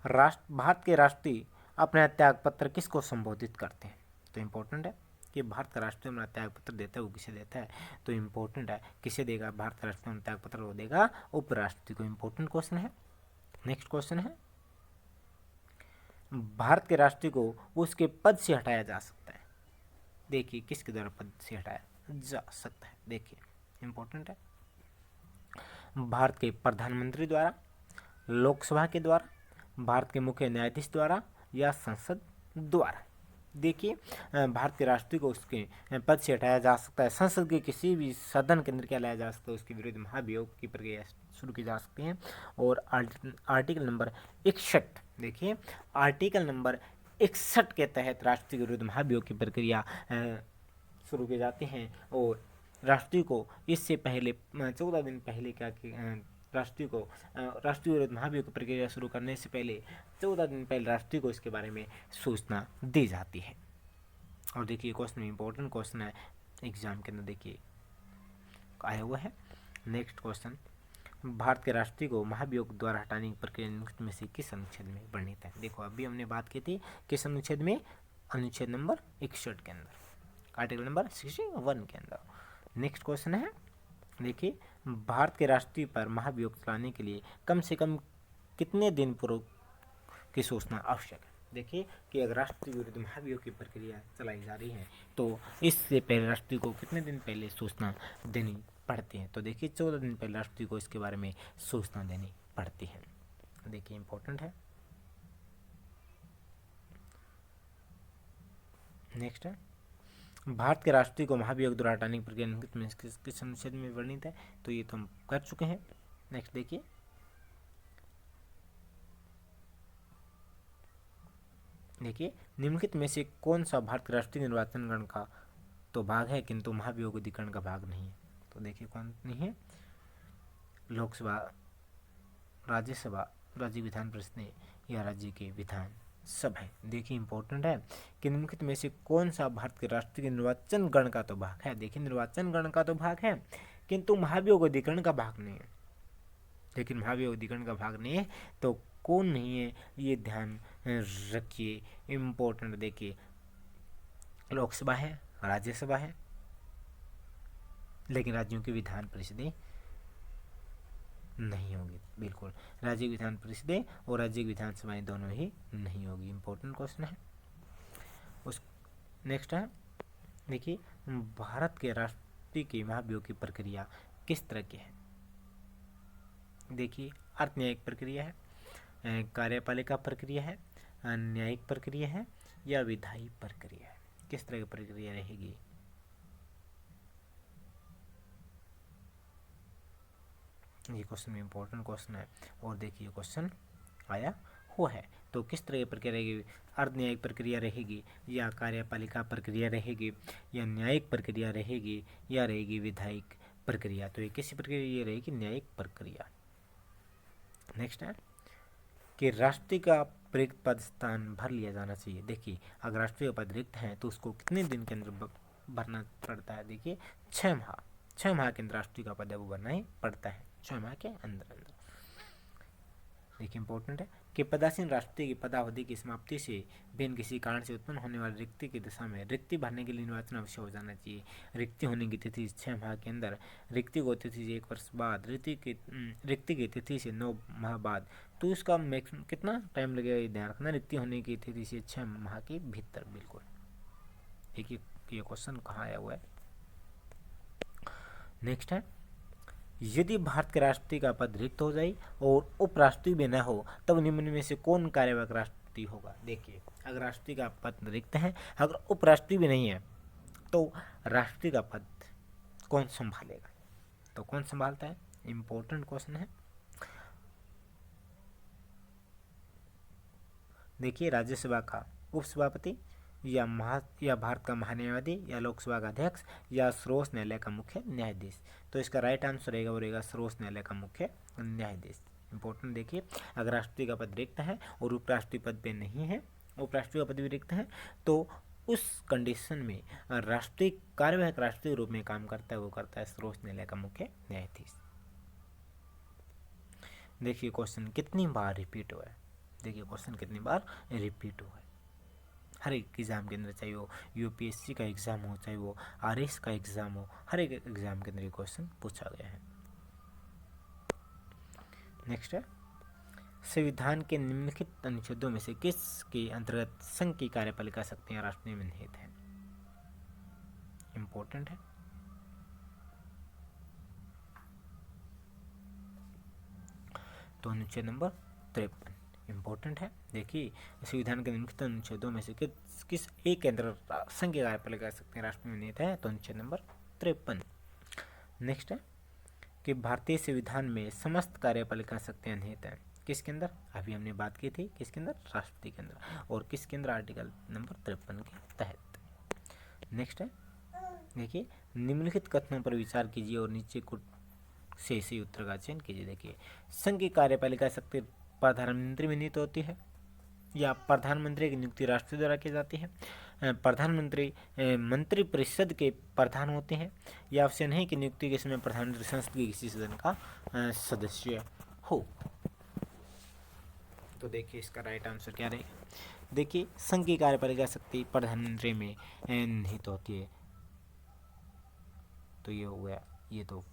भारत के राष्ट्रपति अपना त्याग पत्र किसको संबोधित करते हैं? तो इम्पोर्टेंट है कि भारत का राष्ट्रपति अपना त्याग पत्र देता है, वो किसे देता है? तो इम्पोर्टेंट है, किसे देगा भारत का राष्ट्रपति अपना त्याग पत्र? वो देगा उपराष्ट्रपति को। इम्पोर्टेंट क्वेश्चन है। नेक्स्ट क्वेश्चन है, भारत के राष्ट्रपति को उसके पद से हटाया जा सकता है। देखिए, किसके द्वारा पद से हटाया जा सकता है? देखिए, इम्पोर्टेंट है, भारत के प्रधानमंत्री द्वारा, लोकसभा के द्वारा, भारत के मुख्य न्यायाधीश द्वारा, या संसद द्वारा। देखिए, भारत के राष्ट्रपति को उसके पद से हटाया जा सकता है। संसद के किसी भी सदन के अंदर क्या लाया जा सकता है? उसके विरुद्ध महाभियोग की प्रक्रिया शुरू की जा सकती है। और आर्टिकल नंबर 61, देखिए, आर्टिकल नंबर 61 के तहत राष्ट्रपति के विरुद्ध महाभियोग की प्रक्रिया शुरू की जाती हैं। और राष्ट्रपति को इससे पहले 14 दिन पहले क्या राष्ट्रपति को राष्ट्रीय विरोध महाभियोग की प्रक्रिया शुरू करने से पहले 14 दिन पहले राष्ट्रपति को इसके बारे में सूचना दी जाती है। और देखिए, क्वेश्चन इंपॉर्टेंट क्वेश्चन है, एग्जाम के अंदर देखिए आया हुआ है। नेक्स्ट क्वेश्चन, भारत के राष्ट्रपति को महाभियोग द्वारा हटाने की प्रक्रिया निम्नलिखित में से किस अनुच्छेद में वर्णित है? देखो, अभी हमने बात की थी किस अनुच्छेद में? अनुच्छेद नंबर 61 के अंदर, आर्टिकल नंबर 61 के अंदर। नेक्स्ट क्वेश्चन है, देखिए, भारत के राष्ट्रपति पर महाभियोग चलाने के लिए कम से कम कितने दिन पूर्व की सूचना आवश्यक है? देखिए, कि अगर राष्ट्रपति विरुद्ध महाभियोग की प्रक्रिया चलाई जा रही है तो इससे पहले राष्ट्रपति को कितने दिन पहले सूचना देनी पड़ती है? तो देखिए, 14 दिन पहले राष्ट्रपति को इसके बारे में सूचना देनी पड़ती है। देखिए, इंपॉर्टेंट है। नेक्स्ट है, भारत के राष्ट्रीय को महाभियोग द्वारा हटाने की प्रक्रिया निम्नलिखित में किस अनुच्छेद में वर्णित है? तो ये तो हम कर चुके हैं। नेक्स्ट देखिए, निम्नलिखित में से कौन सा भारत के राष्ट्रीय निर्वाचन गण का तो भाग है किंतु महाभियोग अधिकरण का भाग नहीं है? तो देखिए कौन नहीं है? लोकसभा, राज्यसभा, राज्य विधान परिषद या राज्य के विधान सभा है। देखिए इंपॉर्टेंट है कि निम्नलिखित में से कौन सा भारत के राष्ट्रीय निर्वाचन गण का तो भाग है? देखिए निर्वाचन गण का तो भाग है किंतु महाभियोग अधिकरण का भाग नहीं है। लेकिन महाभियोग अधिकरण का भाग नहीं है तो कौन नहीं है, ये ध्यान रखिए, इम्पोर्टेंट। देखिए लोकसभा है, राज्यसभा है, लेकिन राज्यों की विधान परिषदें नहीं होगी। बिल्कुल, राज्य विधान परिषदें और राज्य विधानसभाएं दोनों ही नहीं होगी। इंपॉर्टेंट क्वेश्चन है। उस नेक्स्ट है, देखिए भारत के राष्ट्रीय की महाभियोग की प्रक्रिया किस तरह की है? देखिए अर्थ न्यायिक प्रक्रिया है, कार्यपालिका प्रक्रिया है, न्यायिक प्रक्रिया है या विधायी प्रक्रिया है? किस तरह की प्रक्रिया रहेगी? ये क्वेश्चन इंपॉर्टेंट क्वेश्चन है और देखिए क्वेश्चन आया हुआ है। तो किस तरह की प्रक्रिया रहेगी? अर्ध न्यायिक प्रक्रिया रहेगी या कार्यपालिका प्रक्रिया रहेगी या न्यायिक प्रक्रिया रहेगी या रहेगी विधायिक प्रक्रिया? तो ये किसी प्रक्रिया, ये रहेगी न्यायिक प्रक्रिया। नेक्स्ट है कि राष्ट्रीय का रिक्त पद स्थान भर लिया जाना चाहिए। देखिए अगर राष्ट्रीय पद रिक्त है तो उसको कितने दिन के अंदर भरना पड़ता है? देखिए 6 माह, 6 माह के अंदर राष्ट्रीय का पद है वो भरना ही पड़ता है, 6 माह के अंदर। देखिए इंपॉर्टेंट है कि पदासीन राष्ट्रीय की पदावधि की समाप्ति से भिन्न किसी कारण से उत्पन्न होने वाली रिक्ति की दशा में रिक्ति भरने के लिए निर्वाचन अवश्य हो जाना चाहिए। रिक्ति होने की तिथि 6 माह के अंदर, रिक्ति को तिथि से 1 वर्ष बाद, रिक्ति की तिथि से 9 माह बाद। तो इसका मैक्सिमम कितना टाइम लगेगा ये ध्यान रखना, रिक्ति होने की तिथि से 6 माह के भीतर। बिल्कुल, देखिए ये क्वेश्चन कहाँ आया हुआ है। नेक्स्ट है, यदि भारत के राष्ट्रपति का पद रिक्त हो जाए और उपराष्ट्रपति भी न हो तब निम्न में से कौन कार्यवाहक राष्ट्रपति होगा? देखिए अगर राष्ट्रपति का पद रिक्त है, अगर उपराष्ट्रपति भी नहीं है तो राष्ट्रपति का पद कौन संभालेगा? तो कौन संभालता है? इंपॉर्टेंट क्वेश्चन है। देखिए राज्यसभा का उपसभापति या भारत का महान्यायवादी या लोकसभा का अध्यक्ष या सर्वोच्च न्यायालय का मुख्य न्यायाधीश? तो इसका राइट आंसर रहेगा वो रहेगा सर्वोच्च न्यायालय का मुख्य न्यायाधीश। इंपॉर्टेंट, देखिए अगर राष्ट्रपति का पद रिक्त है और उपराष्ट्रपति पद पे नहीं है, उपराष्ट्रपति का पद भी रिक्त है, तो उस कंडीशन में राष्ट्रीय कार्यवाहक राष्ट्रीय रूप में काम करता है वो करता है सर्वोच्च न्यायालय का मुख्य न्यायाधीश। देखिए क्वेश्चन कितनी बार रिपीट हुआ है? देखिए क्वेश्चन कितनी बार रिपीट हुआ है हर एक एग्ज़ाम के अंदर, चाहे वो यूपीएससी का एग्ज़ाम हो, चाहे वो आरएस का एग्ज़ाम हो, हर एक एग्ज़ाम के अंदर ये क्वेश्चन पूछा गया है। नेक्स्ट है, संविधान के निम्नलिखित अनुच्छेदों में से किस के अंतर्गत संघ की कार्यपालिका शक्तियां राष्ट्र में निहित हैं? इंपॉर्टेंट है। तो अनुच्छेद नंबर 53 इंपॉर्टेंट है। देखिए संविधान के निम्नलिखित अनुच्छेदों में से किस एक के अंदर संघ की कार्यपालिका शक्तियां राष्ट्र में निहित है? तो अनुच्छेद नंबर 53। नेक्स्ट है कि भारतीय संविधान में समस्त कार्यपालिका शक्तियां निहित हैं किसके अंदर? अभी हमने बात की थी किसके अंदर? राष्ट्रपति के अंदर। और किसके अंदर? आर्टिकल नंबर 53 के तहत। नेक्स्ट है, देखिए निम्नलिखित कथनों पर विचार कीजिए और नीचे कुछ से सही उत्तर का चयन कीजिए। देखिए संघ की कार्यपालिका शक्ति प्रधानमंत्री में निहित होती है या प्रधानमंत्री की नियुक्ति राष्ट्रपति द्वारा की जाती है? प्रधानमंत्री मंत्री परिषद के प्रधान होते हैं या ऑप्शन है कि नियुक्ति के समय प्रधानमंत्री संसद के किसी सदन का सदस्य हो? तो देखिए इसका राइट आंसर क्या रहेगा? देखिए संघ की कार्यपालिका शक्ति प्रधानमंत्री में निहित होती है। तो ये हो गया, ये तो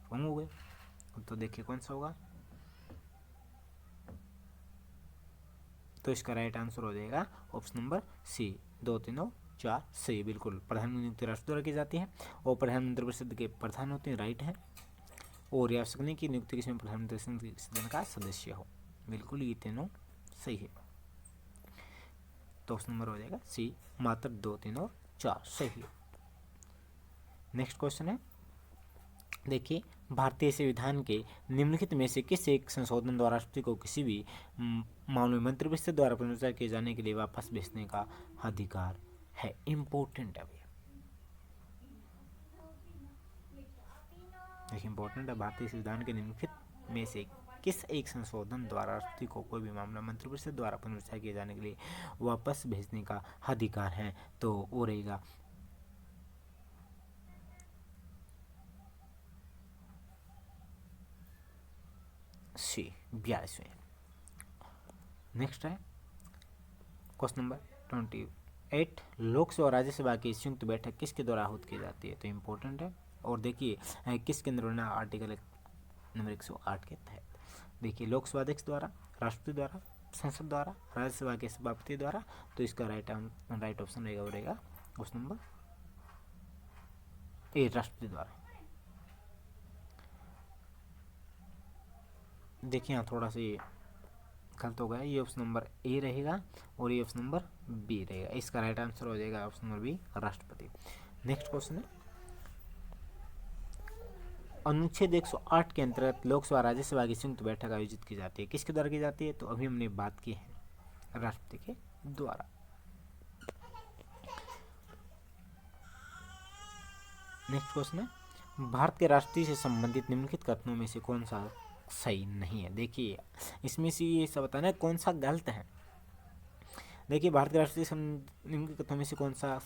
कम हो गए। तो देखिए कौन सा होगा? तो इसका राइट आंसर हो जाएगा ऑप्शन नंबर सी, 2 3 9 4 सही। बिल्कुल, प्रधानमंत्री नियुक्ति राष्ट्रपति द्वारा की जाती है और प्रधानमंत्री परिषद के प्रधान होते हैं, राइट है। और आवश्यक नहीं कि नियुक्ति के समय प्रधानमंत्री सदन का सदस्य हो। बिल्कुल ये तीनों सही है। तो ऑप्शन नंबर हो जाएगा सी, मात्र 2, 3 और 4 सही। नेक्स्ट क्वेश्चन है, देखिए भारतीय संविधान के निम्नलिखित में से किस एक संशोधन द्वारा राष्ट्रपति को किसी भी मामले में मंत्रिपरिषद द्वारा पुनर्विचार किए जाने के लिए वापस भेजने का अधिकार है? इम्पोर्टेंट है भैया, देखिए इम्पोर्टेंट है। भारतीय संविधान के निम्नलिखित में से किस एक संशोधन द्वारा राष्ट्रपति को कोई भी मामला मंत्रिपरिषद द्वारा पुनर्विचार किए जाने के लिए वापस भेजने का अधिकार है? तो वो रहेगा सी, 42वें। नेक्स्ट है क्वेश्चन नंबर 28, लोकसभा और राज्यसभा की संयुक्त बैठक किसके द्वारा आहूत की जाती है? तो इम्पोर्टेंट है। और देखिए किसके अंदर होना, आर्टिकल नंबर 108 के तहत। देखिए लोकसभा अध्यक्ष द्वारा, राष्ट्रपति द्वारा, संसद द्वारा, राज्यसभा के सभापति द्वारा। तो इसका राइट ऑप्शन रहेगा, वो रहेगा ऑप्शन नंबर ए, राष्ट्रपति द्वारा। देखिए यहाँ थोड़ा सा ये गलत हो गया, ये ऑप्शन नंबर ए रहेगा और ये ऑप्शन नंबर बी रहेगा। इसका राइट आंसर हो जाएगा ऑप्शन नंबर बी, राष्ट्रपति। नेक्स्ट क्वेश्चन है, अनुच्छेद 108 के अंतर्गत लोकसभा राज्यसभा की संयुक्त बैठक आयोजित की जाती है, किसके द्वारा की जाती है? तो अभी हमने बात की है, राष्ट्रपति के द्वारा। नेक्स्ट क्वेश्चन है, भारत के राष्ट्रीय से संबंधित निम्नलिखित कथनों में से कौन सा सही नहीं है? देखिए इसमें से ये सब बताना है कौन सा गलत है। देखिए भारत के राष्ट्रीय निम्नलिखित कथनों में से कौन सा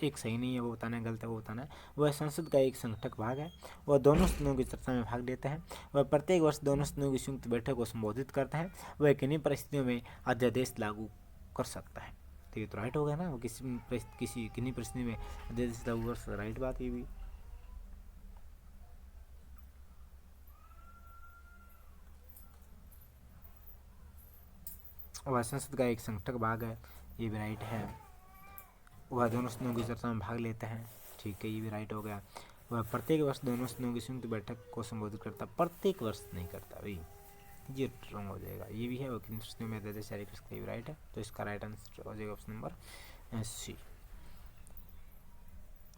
एक सही नहीं है, वो बताना है, गलत है वो बताना है। वह संसद का एक संगठक भाग है, वह दोनों सदनों की चर्चा में भाग लेता है, वह प्रत्येक वर्ष दोनों सदनों की संयुक्त बैठक को संबोधित करता है, वह किन्हीं परिस्थितियों में अध्यादेश लागू कर सकता है। तो ये तो राइट हो गया ना, वो किन्हीं परिस्थिति में अध्यादेश लागू कर सकता है, राइट बात ये भी। वह संसद का एक संगठक भाग है, ये भी राइट है। वह दोनों सदनों की चर्चा में भाग लेता है, ठीक है, ये भी राइट हो गया। वह प्रत्येक वर्ष दोनों सदनों की संयुक्त बैठक को संबोधित करता, प्रत्येक वर्ष नहीं करता भाई, ये रॉन्ग हो जाएगा। ये भी है, वो किन सदनों में अध्यादेश जारी कर सकते हैं, राइट है। तो इसका राइट आंसर हो जाएगा ऑप्शन नंबर सी।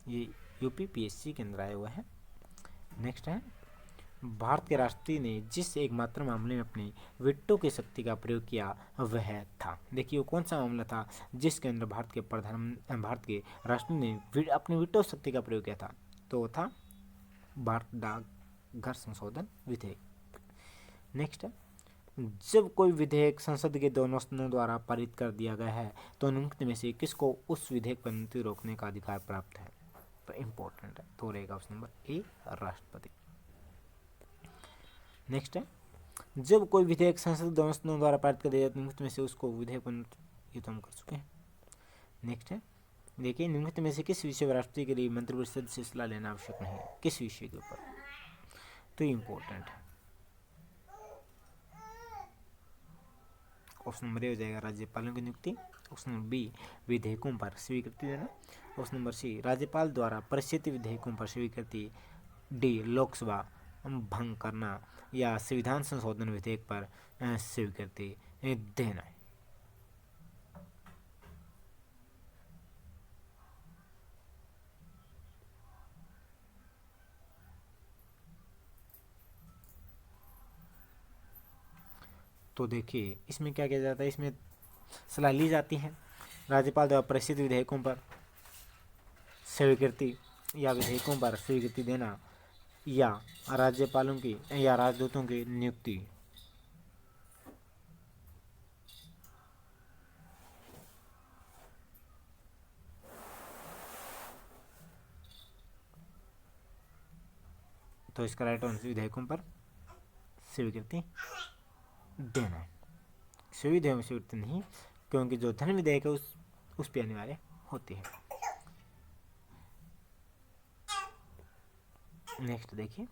ये यूपीपीएससी के अंदर आया हुआ है। नेक्स्ट है, भारत के राष्ट्रपति ने जिस एकमात्र मामले में अपनी वीटो की शक्ति का प्रयोग किया वह था, देखिए वो कौन सा मामला था जिसके अंदर भारत के राष्ट्रपति ने अपनी वीटो शक्ति का प्रयोग किया था? तो वो था भारत डाकघर संशोधन विधेयक। नेक्स्ट है, जब कोई विधेयक संसद के दोनों सदनों द्वारा पारित कर दिया गया है तो निम्नलिखित में से किसको उस विधेयक पर नीति रोकने का अधिकार प्राप्त है? तो इम्पोर्टेंट है, तो रहेगा ऑप्शन नंबर ए, राष्ट्रपति। नेक्स्ट है, जब कोई विधेयक संसद दोनों सदनों द्वारा पारित कर दिया जाता है निम्नलिखित में से उसको विधेयक पर, ये तो हम कर चुके हैं। नेक्स्ट है, देखिए निम्नलिखित में से किस विषय पर राष्ट्रपति के लिए मंत्रिपरिषद से सलाह लेना आवश्यक नहीं है? किस विषय के ऊपर? तो इम्पोर्टेंट है, ऑप्शन नंबर ए हो जाएगा राज्यपालों की नियुक्ति, ऑप्शन नंबर बी विधेयकों पर स्वीकृति देना, ऑप्शन नंबर सी राज्यपाल द्वारा परिष्कृत विधेयकों पर स्वीकृति, डी लोकसभा भंग करना, या संविधान संशोधन विधेयक पर स्वीकृति देना है। तो देखिए इसमें क्या किया जाता है, इसमें सलाह ली जाती है राज्यपाल द्वारा परिष्कृत विधेयकों पर स्वीकृति या विधेयकों पर स्वीकृति देना, या राज्यपालों की या राजदूतों की नियुक्ति। तो इसका राइट आंसर विधेयकों पर स्वीकृति देना है। सभी विधेयकों में स्वीकृति नहीं, क्योंकि जो धन विधेयक है उस पर अनिवार्य होती है। नेक्स्ट देखिए,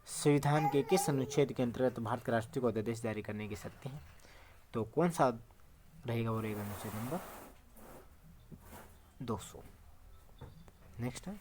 संविधान के किस अनुच्छेद के अंतर्गत भारत के राष्ट्रपति को अध्यादेश जारी करने की शक्ति है? तो कौन सा रहेगा, वो रहेगा अनुच्छेद नंबर 200। नेक्स्ट है,